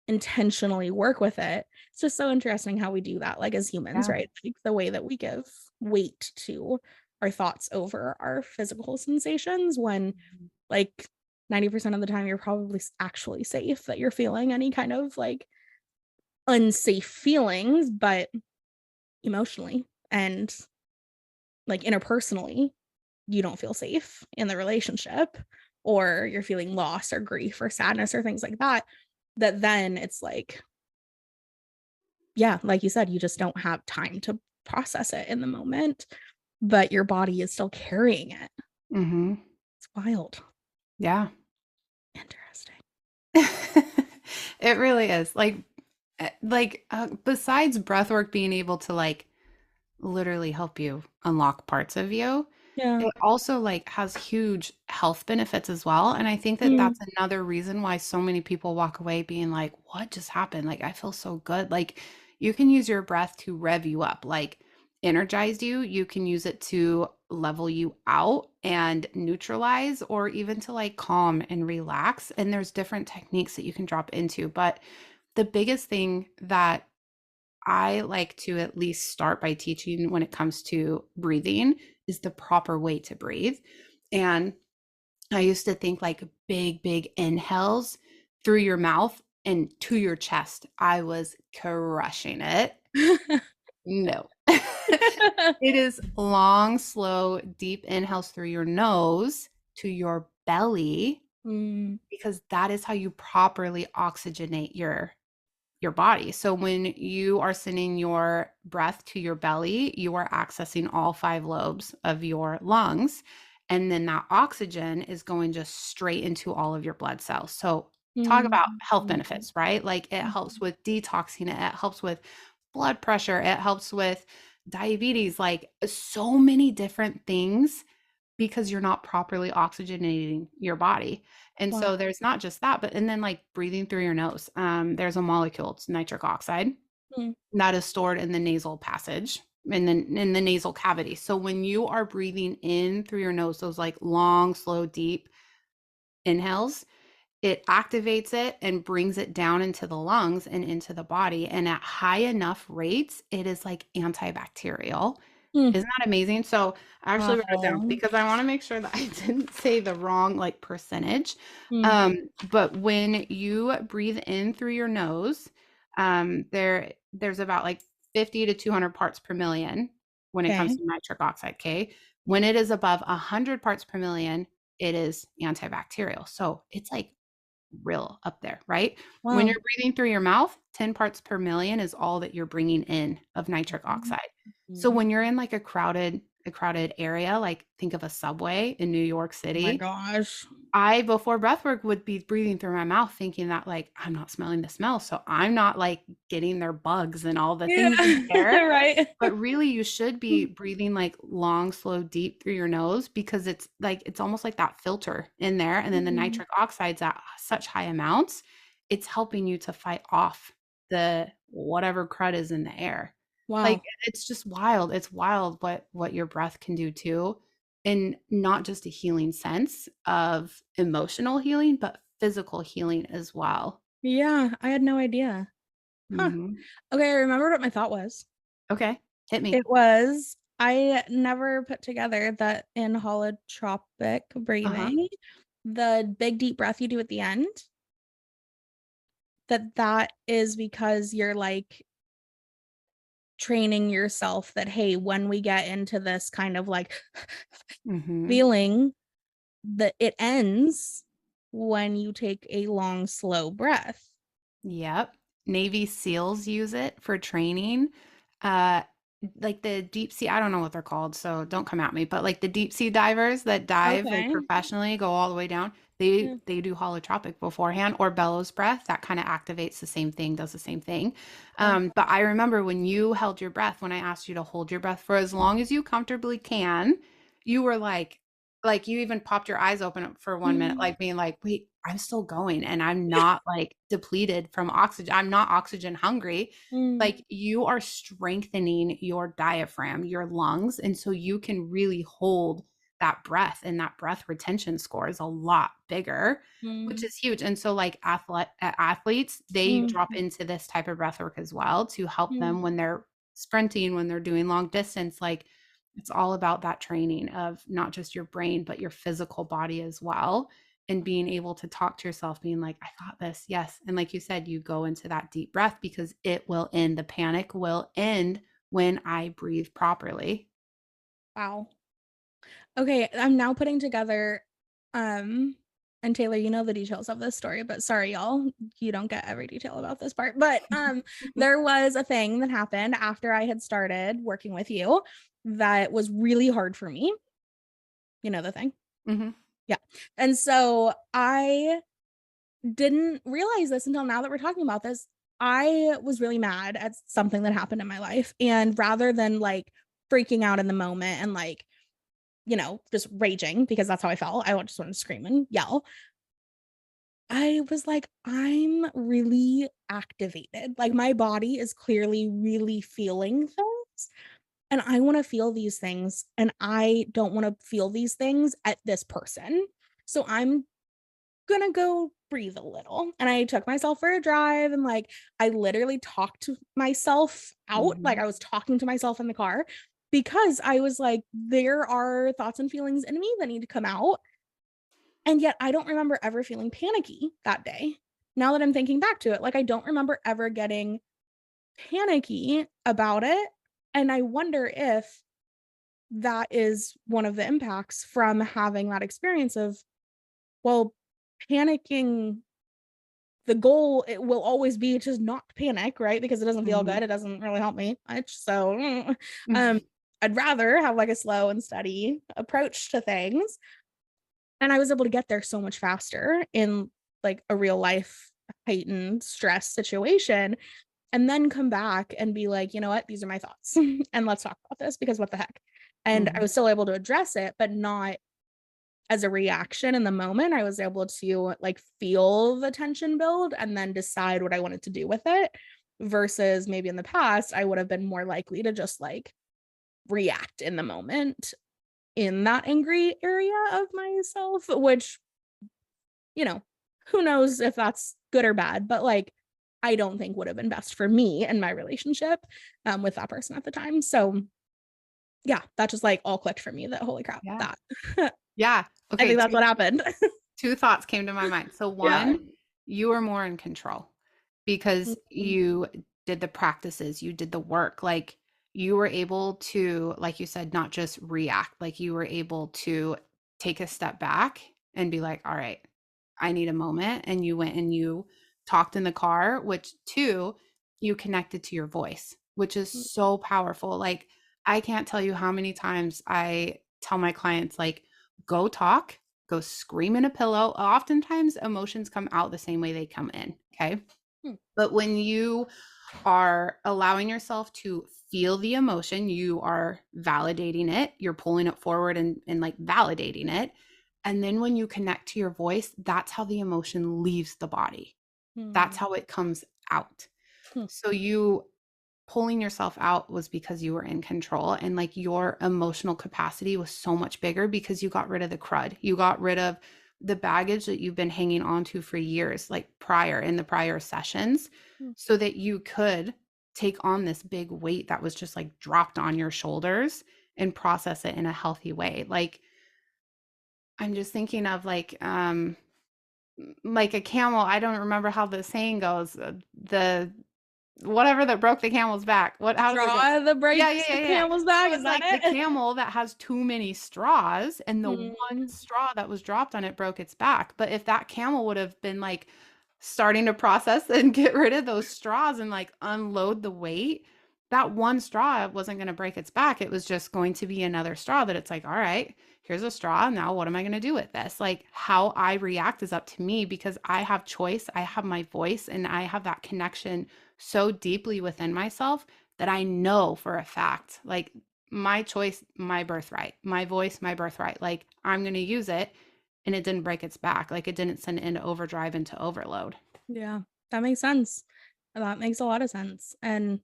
intentionally work with it. It's just so interesting how we do that, like as humans, Yeah. right? Like the way that we give weight to our thoughts over our physical sensations when Mhm. like 90% of the time you're probably actually safe that you're feeling any kind of like unsafe feelings, but emotionally and like interpersonally, you don't feel safe in the relationship or you're feeling loss or grief or sadness or things like that. That then it's like, yeah, like you said, you just don't have time to process it in the moment, but your body is still carrying it. Mhm. It's wild. Yeah. Interesting. It really is. Besides breathwork being able to like literally help you unlock parts of you, Yeah. it also like has huge health benefits as well. And I think that Mm, that's another reason why so many people walk away being like, what just happened? Like, I feel so good. Like, you can use your breath to rev you up, like energize you. You can use it to level you out and neutralize, or even to like calm and relax. And there's different techniques that you can drop into. But the biggest thing that I like to at least start by teaching when it comes to breathing is the proper way to breathe. And I used to think like big, big inhales through your mouth and to your chest. I was crushing it. No. It is long, slow, deep inhales through your nose to your belly Mm, because that is how you properly oxygenate your body. So when you are sending your breath to your belly, you are accessing all 5 lobes of your lungs. And then that oxygen is going just straight into all of your blood cells. So talk mm, about health mm, benefits, right? Like it mm. helps with detoxing, it helps with blood pressure, it helps with diabetes, like so many different things because you're not properly oxygenating your body. And Wow. so there's not just that, but and then like breathing through your nose. There's a molecule, it's nitric oxide, Mm, that is stored in the nasal passage in the nasal cavity. So when you are breathing in through your nose, those like long, slow, deep inhales, it activates it and brings it down into the lungs and into the body. And at high enough rates, it is like antibacterial. mm. Isn't that amazing? So I actually wrote it down Wow. because I want to make sure that I didn't say the wrong like percentage. Mm, But when you breathe in through your nose, there's about like 50 to 200 parts per million when it comes okay. to nitric oxide. Okay, when it is above 100 parts per million, it is antibacterial. So it's like real up there, right? When Wow. you're breathing through your mouth, 10 parts per million is all that you're bringing in of nitric oxide. So Mhm. when you're in like a crowded area, like think of a subway in New York Oh my City, gosh. I before breathwork would be breathing through my mouth thinking that like I'm not smelling the smell, so I'm not like getting their bugs and all the Yeah, things in the air. right. But really, you should be breathing like long, slow, deep through your nose because it's like it's almost like that filter in there. And then the Mm, nitric oxides at such high amounts, it's helping you to fight off the whatever crud is in the air. Like wow. it's just wild. It's wild what your breath can do too. In not just a healing sense of emotional healing, but physical healing as well. Yeah, I had no idea. Huh. Mhm. Okay, I remembered what my thought was. Okay, hit me. It was I never put together that in holotropic Uh-huh. breathing, the big deep breath you do at the end, that is because you're like training yourself that hey, when we get into this kind of like Mhm. feeling that it ends when you take a long slow breath. Yep. Navy SEALs use it for training. Uh, like the deep sea, I don't know what they're called, so don't come at me, but like the deep sea divers that dive like Okay. professionally, go all the way down, Yeah. they do holotropic beforehand or bellows breath. That kind of activates the same thing, does the same thing. Wow. But I remember when you held your breath, when I asked you to hold your breath for as long as you comfortably can, you were like you even popped your eyes open for 1 minute, Mm, like being like, wait, I'm still going and I'm not like depleted from oxygen. I'm not oxygen hungry. mm, Like you are strengthening your diaphragm, your lungs. And so you can really hold that breath, and that breath retention score is a lot bigger, which mm, is huge. And so, like athletes, they mm, drop into this type of breath work as well to help mm. them when they're sprinting, when they're doing long distance. Like it's all about that training of not just your brain, but your physical body as well. And being able to talk to yourself, being like, I got this. Yes. And like you said, you go into that deep breath because it will end. The panic will end when I breathe properly. Wow. Okay, I'm now putting together and Taylor, you know the details of this story, but sorry y'all, you don't get every detail about this part. But there was a thing that happened after I had started working with you that was really hard for me. You know the thing? Hmm. Yeah. And so I didn't realize this until now that we're talking about this. I was really mad at something that happened in my life, and rather than like freaking out in the moment and like just raging because that's how I felt. I just wanted to scream and yell. I was like, I'm really activated. Like my body is clearly really feeling things. And I want to feel these things. And I don't want to feel these things at this person. So I'm gonna go breathe a little. And I took myself for a drive and like I literally talked to myself out. Like Hmm. I was talking to myself in the car because I was like, there are thoughts and feelings in me that need to come out. And yet I don't remember ever feeling panicky that day. now that I'm thinking back to it, like I don't remember ever getting panicky about it. And I wonder if that is one of the impacts from having that experience of, well, panicking, the goal it will always be to not panic, right? Because it doesn't feel Mhm. good. It doesn't really help me much. So um I'd rather have like a slow and steady approach to things. And I was able to get there so much faster in like a real life heightened stress situation, and then come back and be like, you know what, these are my thoughts and let's talk about this because what the heck. And I Mhm. was still able to address it, but not as a reaction in the moment. I was able to like feel the tension build and then decide what I wanted to do with it, versus maybe in the past I would have been more likely to just like react in the moment in that angry area of myself, which, you know, who knows if that's good or bad, but like I don't think would have been best for me and my relationship with that person at the time. So yeah, that just like all clicked for me that holy crap, Yeah. that Yeah. I Okay, think that's what happened. 2 thoughts came to my mind. So Yeah. 1, you were more in control because Mhm. you did the practices, you did the work. Like you were able to, like you said, not just react, like you were able to take a step back and be like, all right, I need a moment. And you went and you talked in the car, which 2, you connected to your voice, which is so powerful. Like I can't tell you how many times I tell my clients, like, go talk, go scream in a pillow. Oftentimes, emotions come out the same way they come in. Okay. Mhm. But when you are allowing yourself to feel the emotion, you are validating it, you're pulling it forward and like validating it. And then when you connect to your voice, that's how the emotion leaves the body. That's Mhm. how it comes out. Mhm. So you pulling yourself out was because you were in control and like your emotional capacity was so much bigger because you got rid of the crud. You got rid of the baggage that you've been hanging on to for years, like prior in the prior sessions, Mhm. so that you could take on this big weight that was just like dropped on your shoulders and process it in a healthy way. Like I'm just thinking of like a camel. I don't remember how the saying goes. The whatever that broke the camel's back. How does it go? Straw that Yeah, yeah, breaks yeah, the yeah. camel's So back, is it's that like the it? camel that has too many straws and the one Mhm. straw that was dropped on it broke its back. But if that camel would have been like starting to process and get rid of those straws and like unload the weight, that one straw wasn't going to break its back. It was just going to be another straw that it's like, all right, here's a straw. Now what am I going to do with this? Like how I react is up to me because I have choice, I have my voice, and I have that connection so deeply within myself that I know for a fact, like my choice, my birthright, my voice, my birthright. Like I'm going to use it and it didn't break its back. Like it didn't send it into overdrive, into overload. Yeah, that makes sense. That makes a lot of sense. And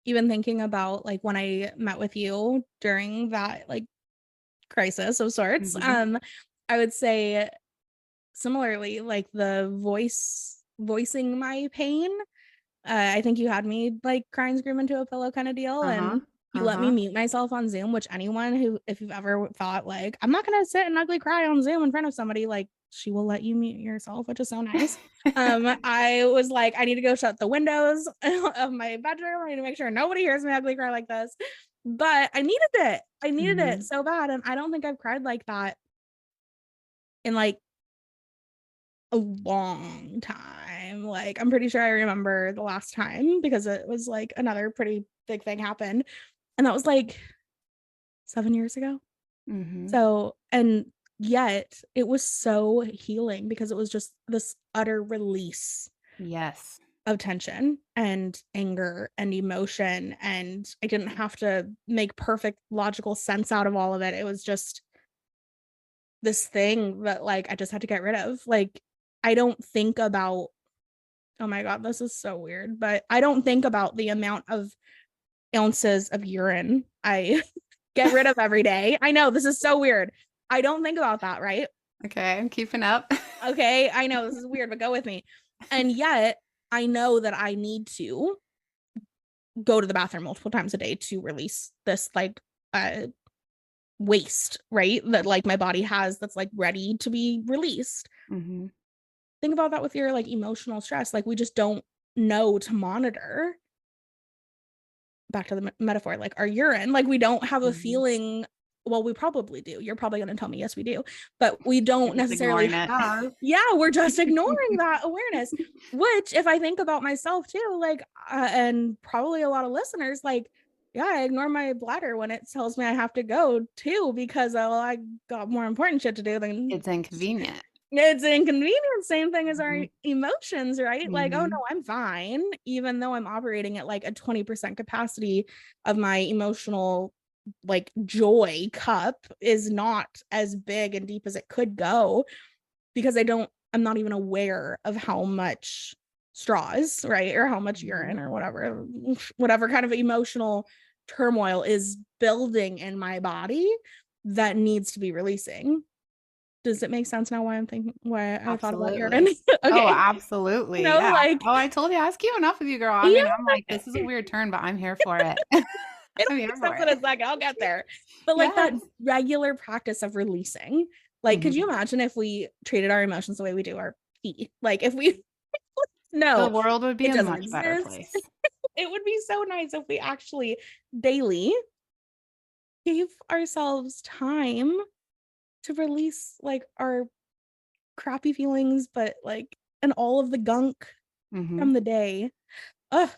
even thinking about like when I met with you during that like crisis of sorts, Mhm. I would say similarly, like the voicing my pain. I think you had me like crying, scream into a pillow kind of deal, Uh-huh. and you let me Uh-huh. mute myself on Zoom. Which anyone who, if you've ever thought like I'm not gonna sit and ugly cry on Zoom in front of somebody, like she will let you mute yourself, which is so nice. I was like, I need to go shut the windows of my bedroom. I need to make sure nobody hears me ugly cry like this. But I needed it. I needed it Mhm. so bad, and I don't think I've cried like that in like a long time. Like, I'm pretty sure I remember the last time because it was like another pretty big thing happened. And that was like 7 years ago. Mhm. So, and yet it was so healing because it was just this utter release Yes. of tension and anger and emotion. And I didn't have to make perfect logical sense out of all of it. It was just this thing that like I just had to get rid of. Like, I don't think about, oh my god, this is so weird, but I don't think about the amount of ounces of urine I get rid of every day. I know this is so weird. I don't think about that, right? Okay, I'm keeping up. Okay, I know this is weird, but go with me. And yet, I know that I need to go to the bathroom multiple times a day to release this like uh waste, right? That like my body has that's like ready to be released. Mhm. think about that with your like emotional stress. Like we just don't know to monitor, back to the metaphor, like our urine. Like we don't have a Mhm. feeling. Well, we probably do. You're probably going to tell me yes we do, but we You're don't just necessarily ignoring it. have. Yeah, we're just ignoring that awareness. Which, if I think about myself too, like and probably a lot of listeners, like, yeah, I ignore my bladder when it tells me I have to go too, because I got more important shit to do than. It's inconvenient. It's an inconvenience. Same thing as our Mhm. emotions, right? Like, oh no, Mhm. I'm fine, even though I'm operating at like a 20% capacity of my emotional like joy cup is not as big and deep as it could go, because I'm not even aware of how much straws, right? Or how much Mhm. urine or whatever kind of emotional turmoil is building in my body that needs to be releasing. Does it make sense now why I thought about urine? Absolutely. Oh, Okay. absolutely. Yeah. Like, Oh, I told you, I ask you enough of you, girl. I mean, I'm yeah, like, this is a weird turn, but I'm here for it. it'll I'm make here for sense in it. a second. I'll get there. But like that Yes. regular practice of releasing, like, could you Mhm. imagine if we treated our emotions the way we do our pee? Like, if we The no, world would be it a doesn't much better exist. place. It would be so nice if we actually daily gave ourselves time to release like our crappy feelings, but like, and all of the gunk Mhm. from the day. Ugh.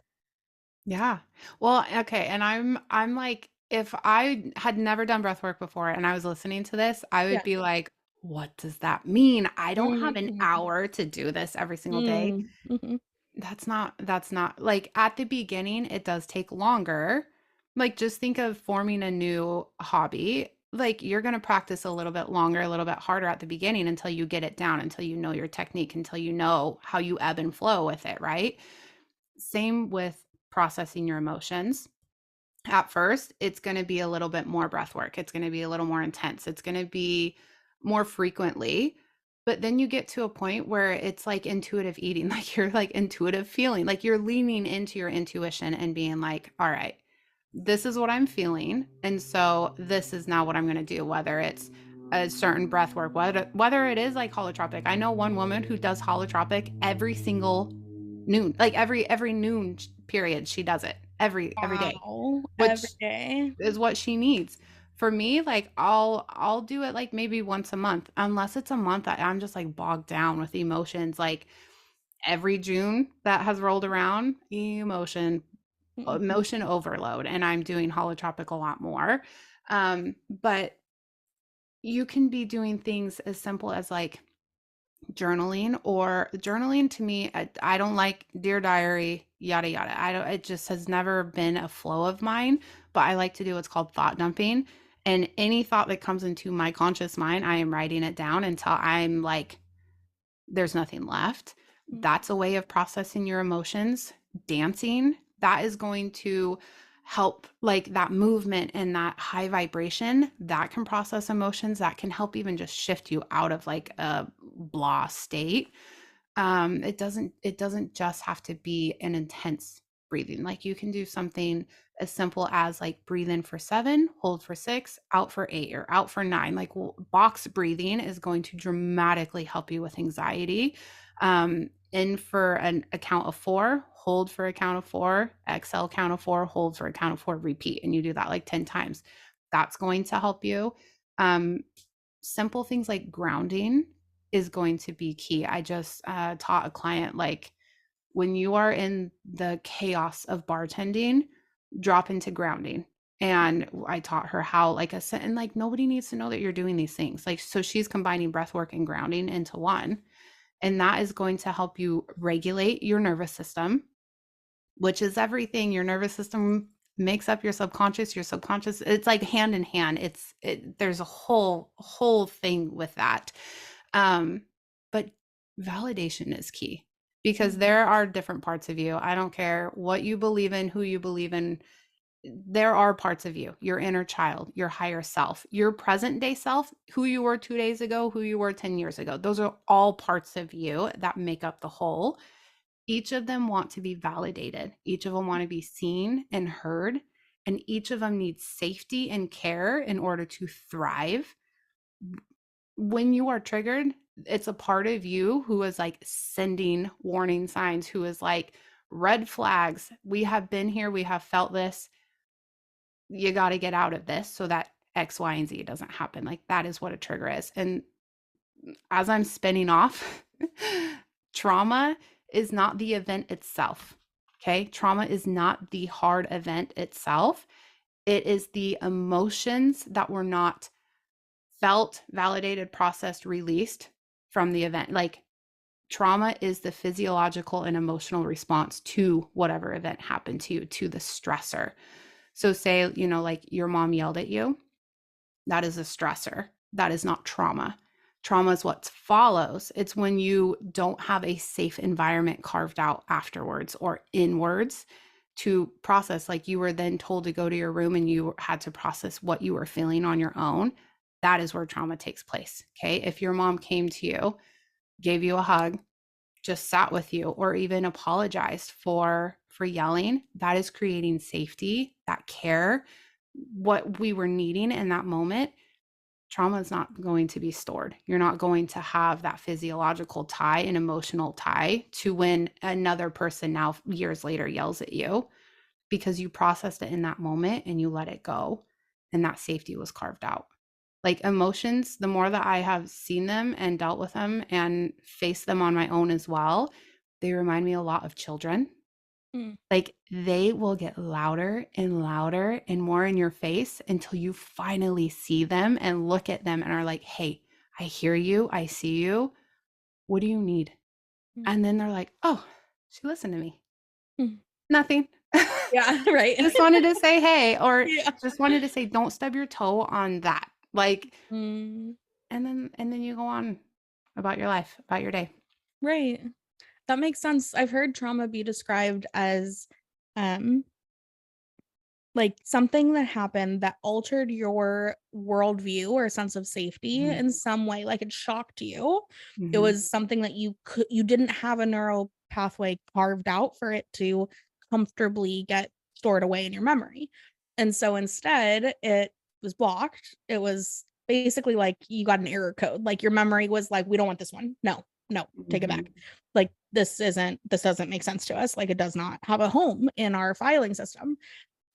Yeah. Well, okay, and I'm like, if I had never done breath work before and I was listening to this, I would Yeah. be like, what does that mean? I don't have an Mhm. hour to do this every single day. Mm. Mhm. That's not like at the beginning, it does take longer. Like just think of forming a new hobby. Like you're going to practice a little bit longer, a little bit harder at the beginning until you get it down, until you know your technique, until you know how you ebb and flow with it, right? Same with processing your emotions. At first, it's going to be a little bit more breath work. It's going to be a little more intense. It's going to be more frequently. But then you get to a point where it's like intuitive eating, like you're like intuitive feeling, like you're leaning into your intuition and being like, all right, this is what I'm feeling. And so this is now what I'm going to do, whether it's a certain breath work, whether it is like holotropic. I know one woman who does holotropic every single noon, like every noon period, she does it every day, Wow. which Every day. is what she needs. For me, like I'll do it like maybe once a month, unless it's a month that I'm just like bogged down with emotions. Like every June that has rolled around, Mhm. emotion overload, and I'm doing holotropic a lot more. But you can be doing things as simple as like journaling, or journaling to me, I don't like dear diary, yada yada. I don't, it just has never been a flow of mine, but I like to do what's called thought dumping. And any thought that comes into my conscious mind, I am writing it down until I'm like there's nothing left. That's a way of processing your emotions. Dancing, that is going to help, like that movement and that high vibration that can process emotions, that can help even just shift you out of like a blah state. It doesn't just have to be an intense breathing. Like you can do something as simple as like breathe in for 7, hold for 6, out for 8, or out for 9. Like box breathing is going to dramatically help you with anxiety. In for a count of 4, hold for a count of 4, exhale count of 4, hold for a count of 4, repeat, and you do that like 10 times. That's going to help you. um, Simple things like grounding is going to be key. I just taught a client, like, when you are in the chaos of bartending, drop into grounding. And I taught her how, like, and like nobody needs to know that you're doing these things. Like, so she's combining breath work and grounding into one. And that is going to help you regulate your nervous system, which is everything. Your nervous system makes up your subconscious. It's like hand in hand. There's a whole thing with that. But validation is key, because Mhm. there are different parts of you. I don't care what you believe in, who you believe in. There are parts of you, your inner child, your higher self, your present day self, who you were 2 days ago, who you were 10 years ago. Those are all parts of you that make up the whole. Each of them want to be validated. Each of them want to be seen and heard. And each of them needs safety and care in order to thrive. When you are triggered, it's a part of you who is like sending warning signs, who is like red flags. We have been here, we have felt this. You got to get out of this so that X, Y, and Z doesn't happen. Like that is what a trigger is. And as I'm spinning off, trauma is not the event itself. Okay. Trauma is not the hard event itself. It is the emotions that were not felt, validated, processed, released from the event. Like trauma is the physiological and emotional response to whatever event happened to you, to the stressor. So, say, like your mom yelled at you, that is a stressor. That is not trauma. Trauma is what follows. It's when you don't have a safe environment carved out afterwards or inwards to process. Like you were then told to go to your room and you had to process what you were feeling on your own. That is where trauma takes place. Okay. If your mom came to you, gave you a hug, just sat with you, or even apologized for yelling, that is creating safety, that care, what we were needing in that moment. Trauma is not going to be stored. You're not going to have that physiological tie and emotional tie to when another person now years later yells at you, because you processed it in that moment and you let it go, and that safety was carved out. Like emotions, the more that I have seen them and dealt with them and faced them on my own as well, they remind me a lot of children. Mm. Like they will get louder and louder and more in your face until you finally see them and look at them and are like, hey, I hear you. I see you. What do you need? Mm. And then they're like, oh, she listened to me. Mm. Nothing. Yeah, right. Just wanted to say hey, or Yeah. just wanted to say, don't stub your toe on that. Like, Mm. and then you go on about your life, about your day. Right. That makes sense. I've heard trauma be described as um like something that happened that altered your worldview or sense of safety Mhm, in some way, like it shocked you. It mhm, was something that you didn't have a neural pathway carved out for it to comfortably get stored away in your memory. And so instead, it was blocked. It was basically like you got an error code. Like your memory was like, we don't want this one. No, no, take it back. mhm, Like this doesn't make sense to us. Like it does not have a home in our filing system.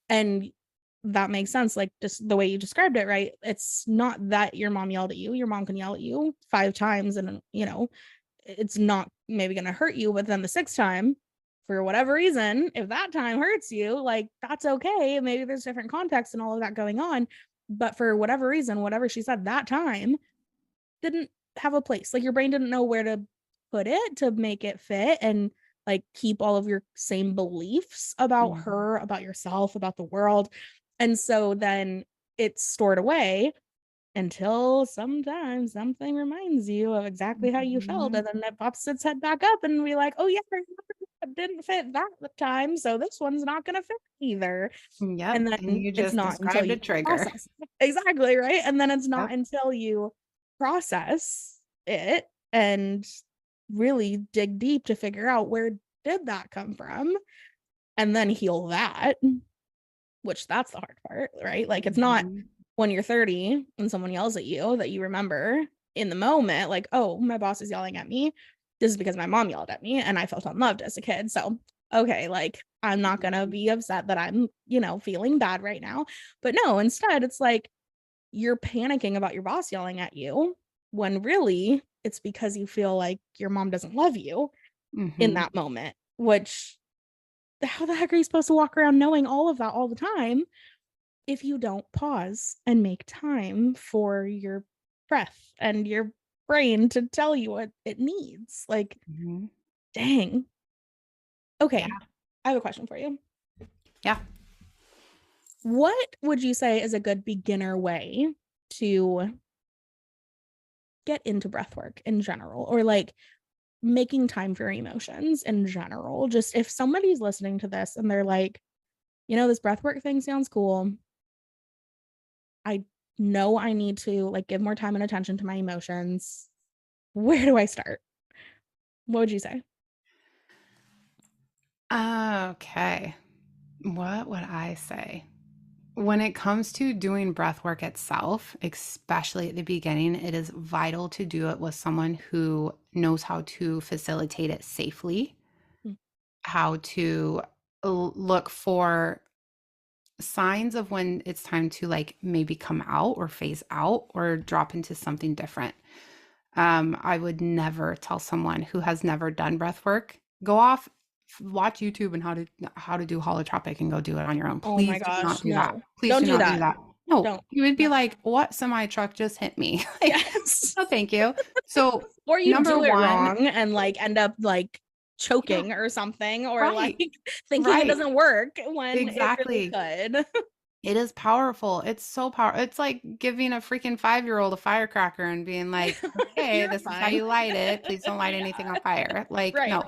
And that makes sense, like, just the way you described it, right? It's not that your mom yelled at you. Your mom can yell at you 5 times and, it's not maybe gonna hurt you, but then the 6th time, for whatever reason, if that time hurts you, like, that's okay. Maybe there's different context and all of that going on, but for whatever reason, whatever she said that time didn't have a place. Like, your brain didn't know where to put it to make it fit and, like, keep all of your same beliefs about mhm, her, about yourself, about the world. And so then it's stored away until sometimes something reminds you of exactly how you felt. mhm. And then that pops its head back up and be like, oh, yeah, I remember that didn't fit that time. So this one's not going to fit either. Yep, And and then you it's just not until described a you trigger. process it. Exactly, right? And then it's not Yep. until you process it and really dig deep to figure out where did that come from and then heal that, which that's the hard part, right? Like it's not Mhm, when you're 30 and someone yells at you that you remember in the moment, like, oh, my boss is yelling at me. This is because my mom yelled at me and I felt unloved as a kid. So, okay, like I'm not going to mhm, be upset that I'm, feeling bad right now. But no, instead, it's like you're panicking about your boss yelling at you when really it's because you feel like your mom doesn't love you in mhm, that moment, which how the heck are you supposed to walk around knowing all of that all the time if you don't pause and make time for your breath and your brain to tell you what it needs? Like, mhm. dang. Yeah, Okay, I have a question for you. yeah. What would you say is a good beginner way to get into breath work in general, or like making time for emotions in general? Just if somebody's listening to this and they're like, this breath work thing sounds cool. I know I need to like give more time and attention to my emotions. Where do I start? What would you say? Okay. What would I say? When it comes to doing breath work itself, especially at the beginning, it is vital to do it with someone who knows how to facilitate it safely, Mm. how to look for signs of when it's time to like maybe come out or phase out or drop into something different. I would never tell someone who has never done breath work, go off, watch YouTube and how to do holotropic and go do it on your own. Oh my Please do not gosh, do that. no. Please Don't do do not do that. that. No, Don't. you would be No. like, what semi truck just hit me? Like, Yes. no, thank you. So, Or you number do it one, wrong and like end up like yeah, choking or something, or like right, thinking it right, doesn't work when it really exactly. could. It is powerful. It's so powerful. It's like giving a freaking 5-year-old a firecracker and being like, "Okay, You're this is how fine. you light it. Please don't light anything on fire." Like, Right. no.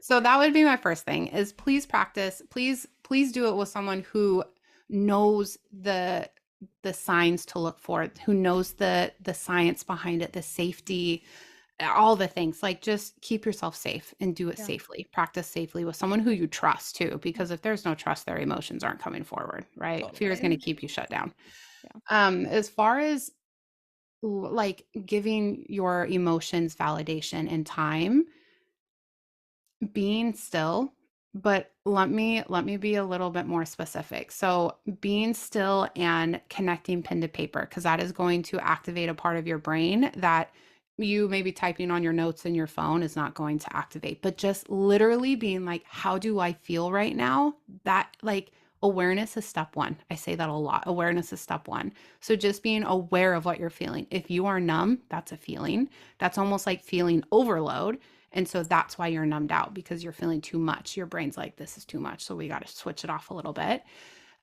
So that would be my first thing is please practice. Please do it with someone who knows the signs to look for, who knows the science behind it, the safety, all the things. Like just keep yourself safe and do it Yeah. safely. Practice safely with someone who you trust too, because if there's no trust, their emotions aren't coming forward, right? Fear is going to Totally. keep you shut down. Yeah. As far as like giving your emotions validation and time, being still, but let me be a little bit more specific. So being still and connecting pen to paper, because that is going to activate a part of your brain that you maybe typing on your notes in your phone is not going to activate. But just literally being like, how do I feel right now? That like awareness is step one. I say that a lot. Awareness is step one. So just being aware of what you're feeling. If you are numb, that's a feeling. That's almost like feeling overload. And so that's why you're numbed out, because you're feeling too much. Your brain's like, this is too much. So we got to switch it off a little bit.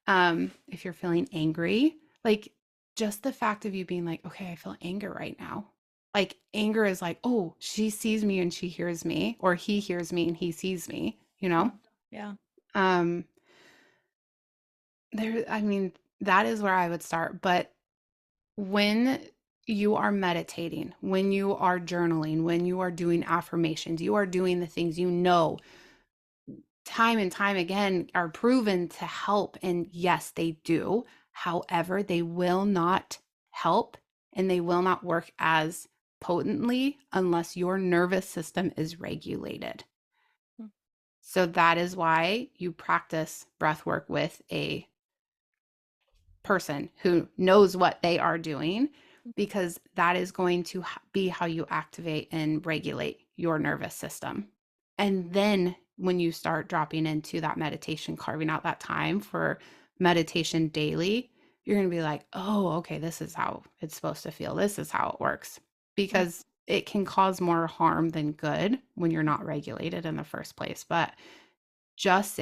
If you're feeling angry, like just the fact of you being like, okay, I feel anger right now. Like anger is like, oh, she sees me and she hears me, or he hears me and he sees me, you Yeah. know? Yeah. Um, I mean, that is where I would start. But when you are meditating, when you are journaling, when you are doing affirmations, you are doing the things you know time and time again are proven to help. And yes, they do. However, they will not help and they will not work as potently unless your nervous system is regulated. Mm. So that is why you practice breath work with a person who knows what they are doing, because that is going to be how you activate and regulate your nervous system. And then when you start dropping into that meditation, carving out that time for meditation daily, you're going to be like, oh, okay, this is how it's supposed to feel. This is how it works. Yeah. Because it can cause more harm than good when you're not regulated in the first place. But just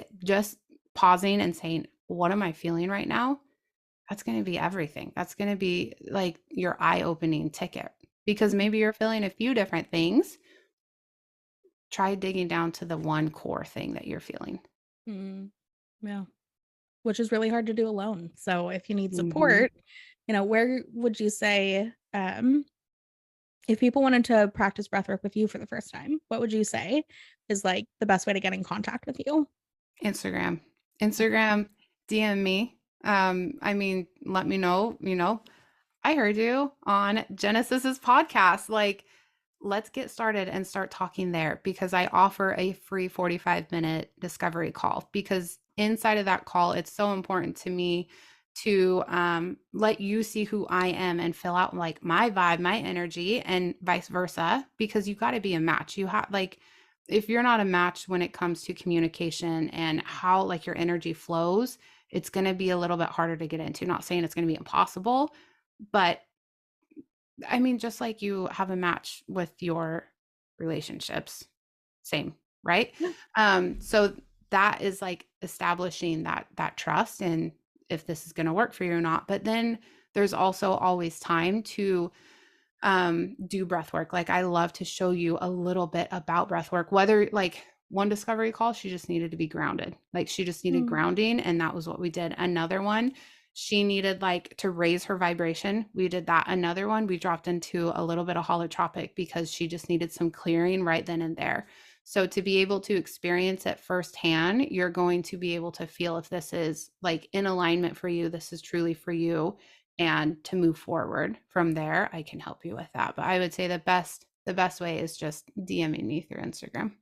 pausing and saying, what am I feeling right now? That's going to be everything. That's going to be like your eye-opening ticket, because maybe you're feeling a few different things. Try digging down to the one core thing that you're feeling. Mm. Yeah. Which is really hard to do alone. So if you need Mhm. support, where would you say, if people wanted to practice breathwork with you for the first time, what would you say is like the best way to get in contact with you? Instagram. Okay. Instagram, DM me. I mean, let me know, I heard you on Genesis's podcast. Like, let's get started and start talking there, because I offer a free 45-minute discovery call, because inside of that call, it's so important to me to let you see who I am and fill out like my vibe, my energy, and vice versa, because you got to be a match. You have like, if you're not a match when it comes to communication and how like your energy flows, it's going to be a little bit harder to get into. Not saying it's going to be impossible, but I mean, just like you have a match with your relationships, same, right? Yeah. So that is like establishing that trust, and if this is going to work for you or not. But then there's also always time to do breath work. Like I love to show you a little bit about breath work, whether like one discovery call, she just needed to be grounded. Like she just needed Mm. grounding. And that was what we did. Another one, she needed like to raise her vibration. We did that. Another one, we dropped into a little bit of holotropic because she just needed some clearing right then and there. So to be able to experience it firsthand, you're going to be able to feel if this is like in alignment for you, this is truly for you, and to move forward from there, I can help you with that. But I would say the best way is just DMing me through Instagram.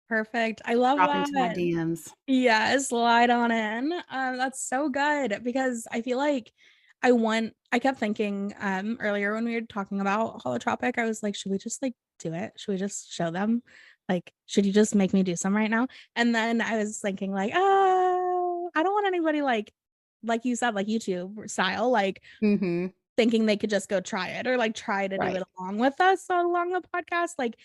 Perfect. I love Drop into my that. DMs. Yeah, slide on in. That's so good because I feel like I kept thinking earlier when we were talking about holotropic, I was like, should we just like do it? Should we just show them? Like, should you just make me do some right now? And then I was thinking like, oh, I don't want anybody like you said, like YouTube style, like Mhm. thinking they could just go try it or like try to do Right. it along with us along the podcast. Like,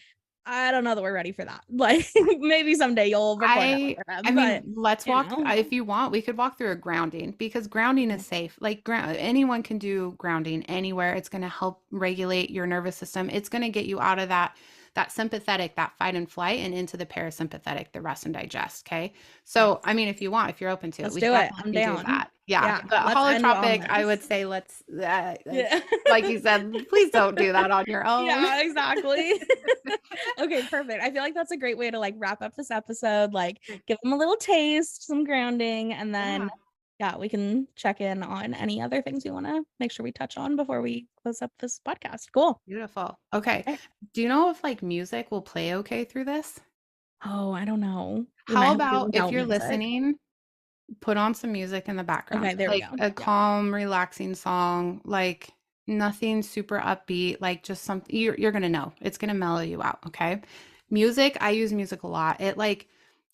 I don't know that we're ready for that. Like, maybe someday you'll record it I for I them, but mean, let's you walk know. if you want, we could walk through a grounding because grounding is safe. Like anyone can do grounding anywhere. It's going to help regulate your nervous system. It's going to get you out of that sympathetic, that fight and flight and into the parasympathetic, the rest and digest, okay? So, Yes. I mean, if you want, if you're open to it, Let's we do it. definitely I'm can do down. that. Yeah, Yeah, but let's end on holotropic, I would this. say let's Yeah. like you said, please don't do that on your own. Yeah, exactly. Okay, perfect. I feel like that's a great way to like wrap up this episode, like give them a little taste, some grounding, and then Yeah. yeah, we can check in on any other things we want to make sure we touch on before we close up this podcast. Cool. Beautiful. Okay. Okay. Do you know if like music will play okay through this? Oh, I don't know. We might How have to do about if without you're music. listening, put on some music in the Okay, background, there we like go. a Yeah. calm, relaxing song, like nothing super upbeat, like just something you're gonna know. It's gonna mellow you out, okay? Music, I use music a lot. It like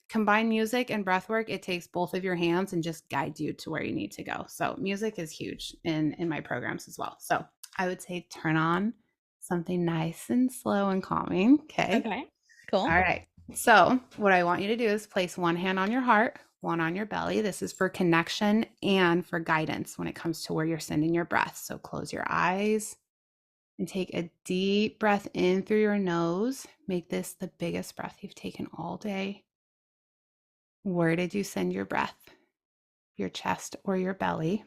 combine music and breath work, it takes both of your hands and just guides you to where you need to go. So music is huge in my programs as well. So I would say turn on something nice and slow and calming. Okay. Okay. Cool. All right. So, what I want you to do is place one hand on your heart, one on your belly. This is for connection and for guidance when it comes to where you're sending your breath. So, close your eyes and take a deep breath in through your nose. Make this the biggest breath you've taken all day. Where did you send your breath? Your chest or your belly?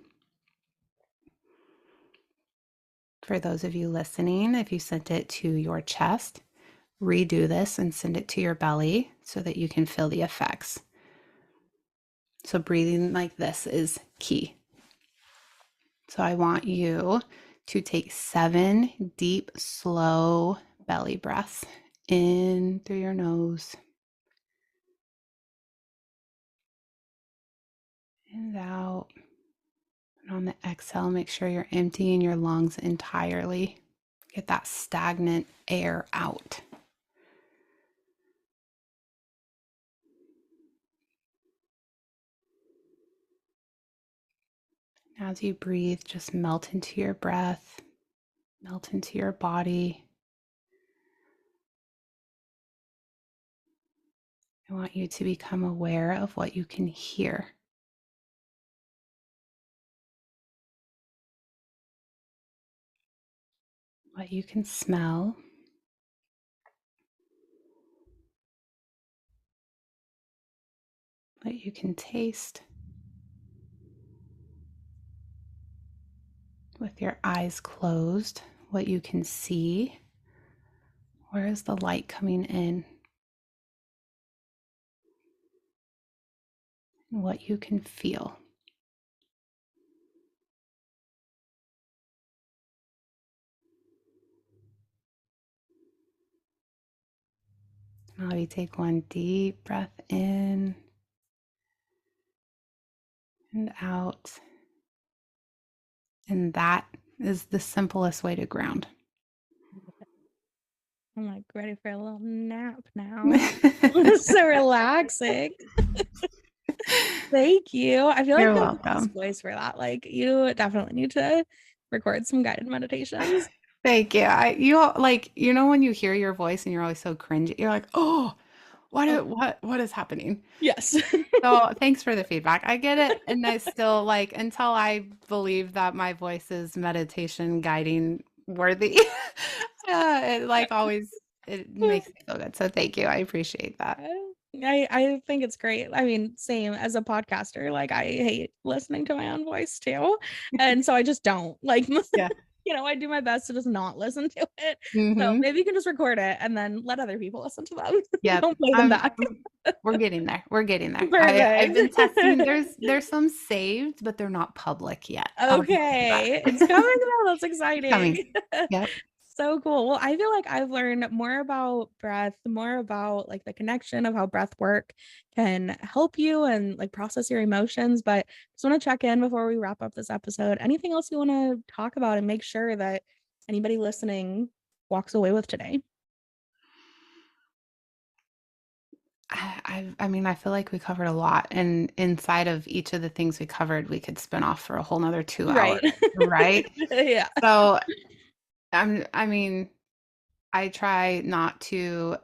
For those of you listening, if you sent it to your chest, redo this and send it to your belly so that you can feel the effects. So breathing like this is key. So I want you to take 7 deep, slow belly breaths in through your nose and out. And on the exhale, make sure you're emptying your lungs entirely. Get that stagnant air out. As you breathe, just melt into your breath, melt into your body. I want you to become aware of what you can hear. What you can smell, what you can taste. With your eyes closed, what you can see. Where is the light coming in? And what you can feel. Now you take one deep breath in and out. And that is the simplest way to ground. I'm like ready for a little nap now. So relaxing. Thank you. I feel like You're you have the best welcome. voice for that. Like you definitely need to record some guided meditations. Thank you. When you hear your voice and you're always so cringy, you're like, oh, Oh, what is happening? yes. So thanks for the feedback. I get it. And I still like until I believe that my voice is meditation guiding worthy. It like always it makes me feel good. So thank you. I appreciate that. I think it's great. I mean, same as a podcaster, like I hate listening to my own voice too. And so I just don't like Yeah. I do my best to just not listen to it. So Hmm. maybe you can just record it and then let other people listen to them. Yep. Don't play them back. We're getting there. We're getting there. I've been testing. Perfect. There's some saved, but they're not public yet. I'll just say Okay. It's that. coming though. That's It's coming. exciting. Yep. So cool. Well, I feel like I've learned more about breath, more about like the connection of how breath work can help you and like process your emotions. But just want to check in before we wrap up this episode. Anything else you want to talk about and make sure that anybody listening walks away with today? I mean, I feel like we covered a lot, and inside of each of the things we covered, we could spin off for a whole nother 2 hours, Right. right? Yeah. So I mean, I try not to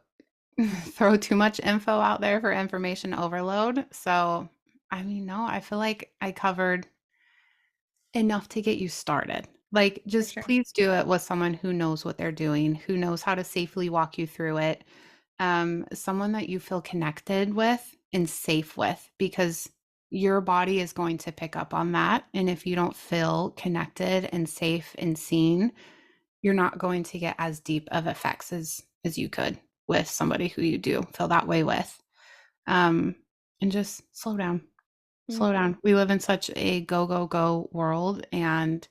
throw too much info out there for information overload. So, I mean, no, I feel like I covered enough to get you started. Like, For just sure. please do it with someone who knows what they're doing, who knows how to safely walk you through it. Someone that you feel connected with and safe with, because your body is going to pick up on that. And if you don't feel connected and safe and seen, you're not going to get as deep of effects as you could with somebody who you do feel that way with. Um, and just slow down. Slow Mhm. down. We live in such a go, go, go world, and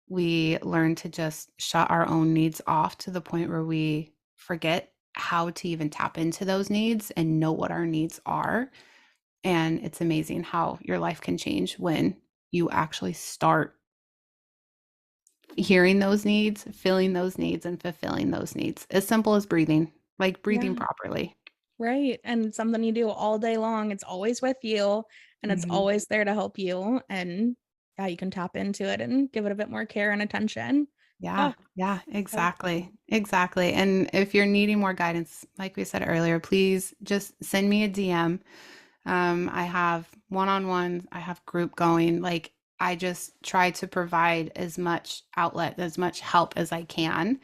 we learn to just shut our own needs off to the point where we forget how to even tap into those needs and know what our needs are. And it's amazing how your life can change when you actually start hearing those needs, feeling those needs, and fulfilling those needs. As simple as breathing, like breathing Yeah. properly. Right. And something you do all day long. It's always with you and it's Mhm. always there to help you. And yeah, you can tap into it and give it a bit more care and attention. Yeah, Oh, yeah, so cool. exactly. Exactly. And if you're needing more guidance, like we said earlier, please just send me a DM. I have one-on-ones, I have group going. Like, I just try to provide as much outlet, as much help as I can.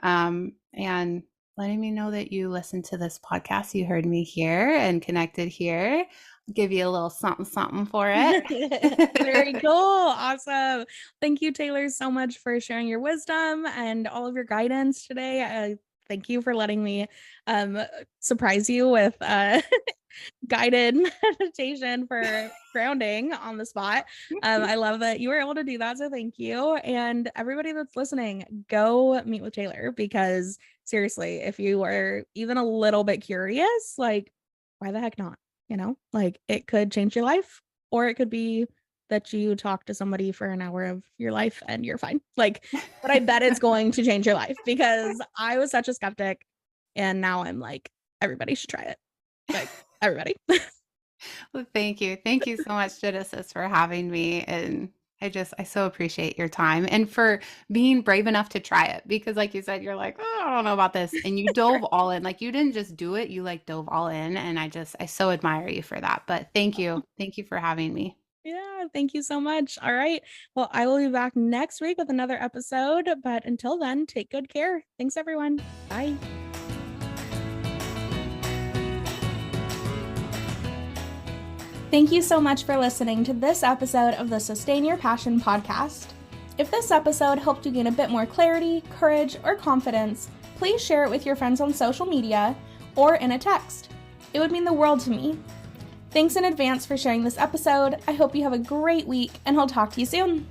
And letting me know that you listened to this podcast, you heard me here and connected here. I'll give you a little something something for Very it. cool. Awesome. Thank you, Taylor, so much for sharing your wisdom and all of your guidance today. Thank you for letting me um, surprise you with guided meditation for grounding on the spot. I love that you were able to do that. So thank you. And everybody that's listening, go meet with Taylor because seriously, if you are even a little bit curious, like, why the heck not? Like it could change your life, or it could be that you talk to somebody for an hour of your life and you're fine. Like, but I bet it's going to change your life because I was such a skeptic and now I'm like, everybody should try it. Like, everybody. Well, thank you. Thank you so much, Genesis, for having me. And I so appreciate your time and for being brave enough to try it. Because, like you said, you're like, oh, I don't know about this. And you dove all in. Like, you didn't just do it, you like dove all in. And I so admire you for that. But thank you. Thank you for having me. Yeah, thank you so much. All right. Well, I will be back next week with another episode. But until then, take good care. Thanks, everyone. Bye. Thank you so much for listening to this episode of the Sustain Your Passion podcast. If this episode helped you gain a bit more clarity, courage, or confidence, please share it with your friends on social media or in a text. It would mean the world to me. Thanks in advance for sharing this episode. I hope you have a great week, and I'll talk to you soon.